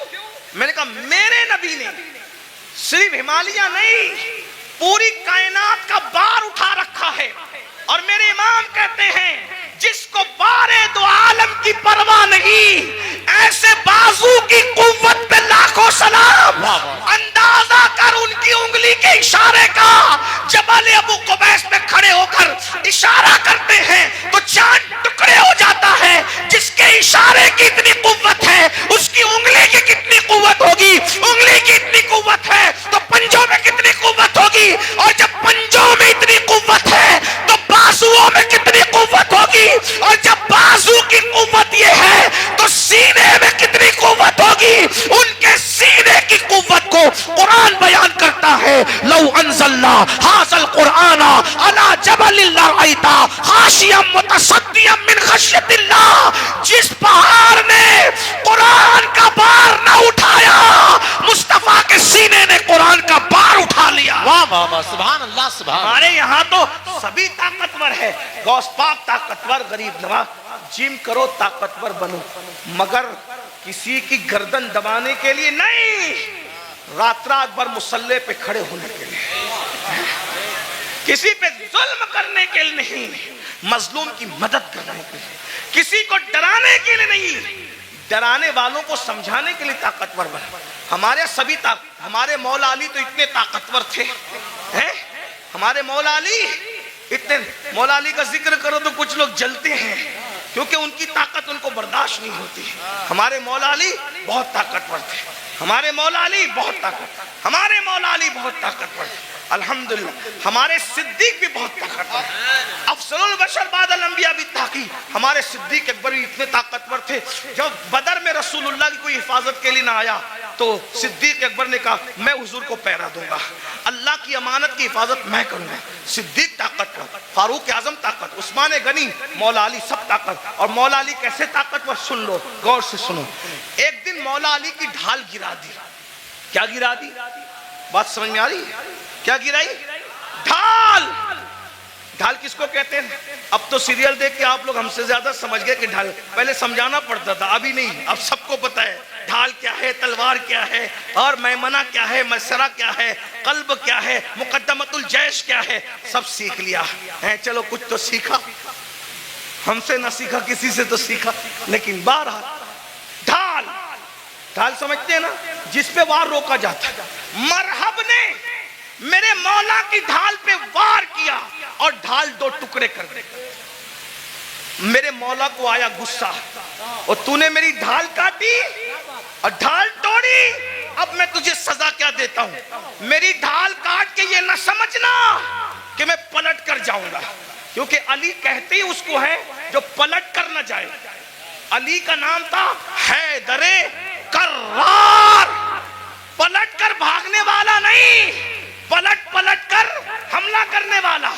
A: میں نے کہا میرے نبی نے صرف ہمالیہ نہیں، پوری کائنات کا بار اٹھا رکھا ہے، اور میرے امام کہتے ہیں جس کو بارے دو عالم کی پرواہ نہیں، ایسے بازو کی قوت پہ لاکھوں سلام۔ اندازہ کر ان کی انگلی کے اشارے کا، جبل ابو قبیس پہ کھڑے ہو کر اشارہ کرتے ہیں تو چاند ٹکڑے ہو جاتا ہے۔ جس کے اشارے کی اتنی قوت ہے، اس کی انگلی کی کتنی قوت ہوگی؟ انگلی کی اتنی قوت ہے تو پنجوں میں کتنی قوت ہوگی؟ اور جب پنجوں میں اتنی قوت ہے تو بازوؤں میں کتنی قوت ہوگی؟ اور جب بازو کی قوت یہ ہے تو سینے میں کتنی قوت ہوگی؟ ان کے سینے کی قوت کو قرآن بیان کرتا ہے، لو انزلنا ھذا القرآن علی جبل لرأیت خاشعا متصدعا من خشیۃ اللہ۔ جس پہاڑ نے قرآن کا بار نہ اٹھایا، مصطفیٰ کے سینے نے قرآن کا بار اٹھا لیا۔
C: واہ واہ واہ، سبحان اللہ، سبحان اللہ۔
A: ہمارے یہاں تو سبھی طاقتور ہے، غوث پاک طاقتور، غریب نواز۔ جم کرو، طاقتور بنو، مگر کسی کی گردن دبانے کے لیے نہیں۔ رات رات بھر مصلی پہ کھڑے ہونے کے لیے، کسی پہ ظلم کرنے کے لیے نہیں، مظلوم کی مدد کرنے کے لیے، کسی کو ڈرانے کے لیے نہیں، ڈرانے والوں کو سمجھانے کے لیے طاقتور بنا۔ ہمارے مولا علی تو اتنے طاقتور تھے، ہمارے مولا علی اتنے، مولا علی کا ذکر کرو تو کچھ لوگ جلتے ہیں کیونکہ ان کی طاقت ان کو برداشت نہیں ہوتی۔ ہمارے مولا علی بہت طاقتور تھے، ہمارے مولا علی بہت طاقتور تھے، الحمدللہ۔ ہمارے صدیق بھی بہت طاقتور تھے، افضل البشر بعد الانبیاء بالتحقیق، ہمارے صدیق اکبر بھی اتنے طاقتور تھے۔ جب بدر میں رسول اللہ کی کوئی حفاظت کے لیے نہ آیا تو صدیق اکبر نے کہا میں حضور کو پہرا دوں گا، اللہ کی امانت کی حفاظت میں کروں گا۔ صدیق طاقتور، فاروق اعظم طاقت، عثمان غنی، مولا علی سب طاقت۔ اور مولا علی کیسے طاقتور، سن لو، غور سے سنو۔ ایک دن مولا علی کی ڈھال گرا دی۔ کیا گرا دی؟ بات سمجھ میں آ رہی ہے؟ کیا گرائی؟ ڈھال۔ ڈھال کس کو کہتے ہیں؟ اب تو سیریل دیکھ کے آپ لوگ ہم سے زیادہ سمجھ گئے کہ ڈھال، پہلے سمجھانا پڑتا تھا، ابھی نہیں، اب سب کو پتا ہے ڈھال کیا ہے، تلوار کیا ہے، اور میمنہ کیا ہے، مسرہ کیا ہے، قلب کیا ہے، مقدمت الجیش کیا ہے، سب سیکھ لیا ہے۔ چلو کچھ تو سیکھا، ہم سے نہ سیکھا، کسی سے تو سیکھا، لیکن بہرحال ڈھال، ڈھال سمجھتے ہیں نا، جس پہ وار روکا جاتا ہے۔ مرحب نے میرے مولا کی ڈھال پہ وار کیا اور ڈھال دو ٹکڑے کر دے۔ میرے مولا کو آیا غصہ، اور تو نے میری ڈھال کاٹی اور ڈھال توڑی، اب میں تجھے سزا کیا دیتا ہوں؟ میری ڈھال کاٹ کے یہ نہ سمجھنا کہ میں پلٹ کر جاؤں گا، کیونکہ علی کہتے ہی اس کو ہے جو پلٹ کر نہ جائے۔ علی کا نام تھا حیدر کرار، پلٹ کر بھاگنے والا نہیں، پلٹ کر حملہ کرنے والا۔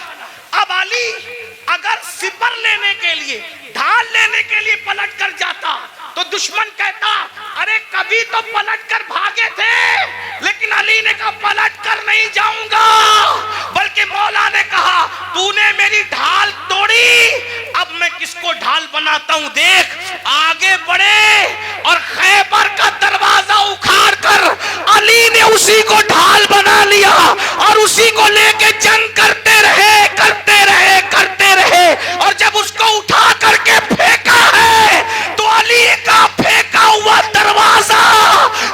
A: اب علی اگر سپر لینے کے لیے، ڈھال لینے کے لیے پلٹ کر جاتا تو دشمن کہتا ارے کبھی تو پلٹ کر بھاگے تھے، لیکن علی نے کہا پلٹ کر نہیں جاؤں گا، بلکہ مولا نے کہا تو نے میری ڈھال توڑی، اب میں کس کو ڈھال بناتا ہوں دیکھ۔ آگے بڑھے اور خیبر کا دروازہ اکھاڑ کر علی نے اسی کو ڈھال بنا لیا اور اسی کو لے کے جنگ کرتے رہے۔ اور جب اس کو اٹھا کر کے پھینکا ہے تو علی کا پھینکا ہوا دروازہ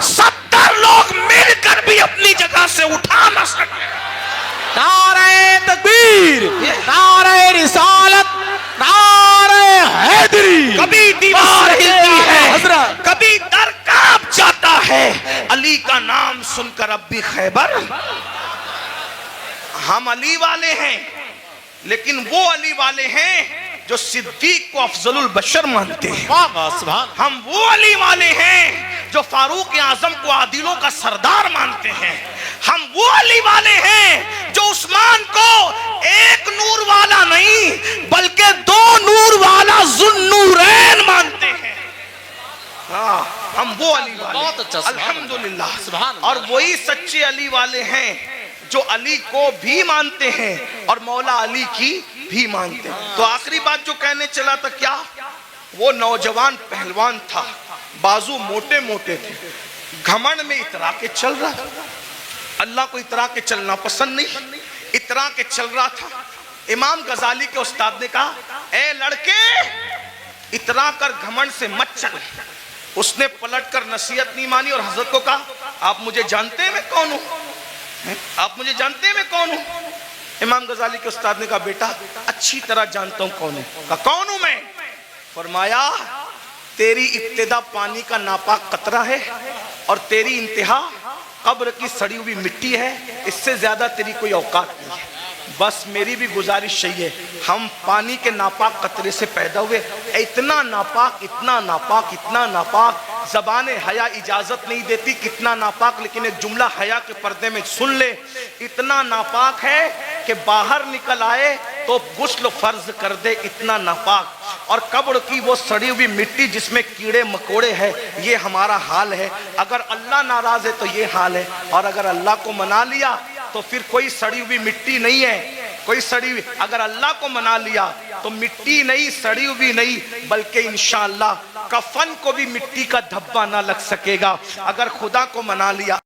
A: 70 لوگ مل کر بھی اپنی جگہ سے اٹھا نہ سکے۔
C: نعرہ تکبیر، نعرہ رسالت، نعرہ حیدری۔
A: کبھی دیوار ہلتی ہے، کبھی در کانپ جاتا ہے، علی کا نام سن کر اب بھی خیبر۔ ہم علی والے ہیں، لیکن وہ علی والے ہیں جو صدیق کو افضل البشر مانتے ہیں۔ ہم وہ علی والے ہیں جو فاروق اعظم کو عادلوں کا سردار مانتے ہیں۔ ہم وہ علی والے ہیں جو عثمان کو ایک نور والا نہیں بلکہ 2 نور والا ذوالنورین مانتے ہیں۔ ہم وہ علی والے، الحمدللہ۔ اور وہی سچے علی والے ہیں جو علی کو بھی مانتے ہیں اور مولا علی کی بھی مانتے ہیں۔ تو آخری بات جو کہنے چلا تھا، کیا وہ نوجوان پہلوان تھا، بازو موٹے موٹے تھے، گھمنڈ میں اترا کے چل رہا تھا۔ اللہ کو اترا کے چلنا پسند نہیں، اترا کے چل رہا تھا۔ امام غزالی کے استاد نے کہا اے لڑکے اترا کر گھمنڈ سے مت چل۔ اس نے پلٹ کر نصیحت نہیں مانی اور حضرت کو کہا آپ مجھے جانتے ہیں میں کون ہوں؟ آپ مجھے جانتے ہیں میں کون ہوں؟ امام غزالی کے استاد نے کہا بیٹا اچھی طرح جانتا ہوں کون ہوں۔ کہا کون ہوں میں؟ فرمایا تیری ابتدا پانی کا ناپاک قطرہ ہے اور تیری انتہا قبر کی سڑی ہوئی مٹی ہے، اس سے زیادہ تیری کوئی اوقات نہیں ہے۔ بس میری بھی گزارش یہی ہے، ہم پانی کے ناپاک قطرے سے پیدا ہوئے، اتنا ناپاک، اتنا ناپاک، اتنا ناپاک، زبان حیا اجازت نہیں دیتی کتنا ناپاک، لیکن ایک جملہ حیا کے پردے میں سن لے، اتنا ناپاک ہے کہ باہر نکل آئے تو غسل فرض کر دے، اتنا ناپاک۔ اور قبر کی وہ سڑی ہوئی مٹی جس میں کیڑے مکوڑے ہیں، یہ ہمارا حال ہے۔ اگر اللہ ناراض ہے تو یہ حال ہے، اور اگر اللہ کو منا لیا تو پھر کوئی سڑی ہوئی مٹی نہیں ہے، کوئی سڑی ہوئی، اگر اللہ کو منا لیا تو مٹی نہیں، سڑی ہوئی نہیں، بلکہ انشاءاللہ کفن کو بھی مٹی کا دھبا نہ لگ سکے گا۔ اگر خدا کو منا لیا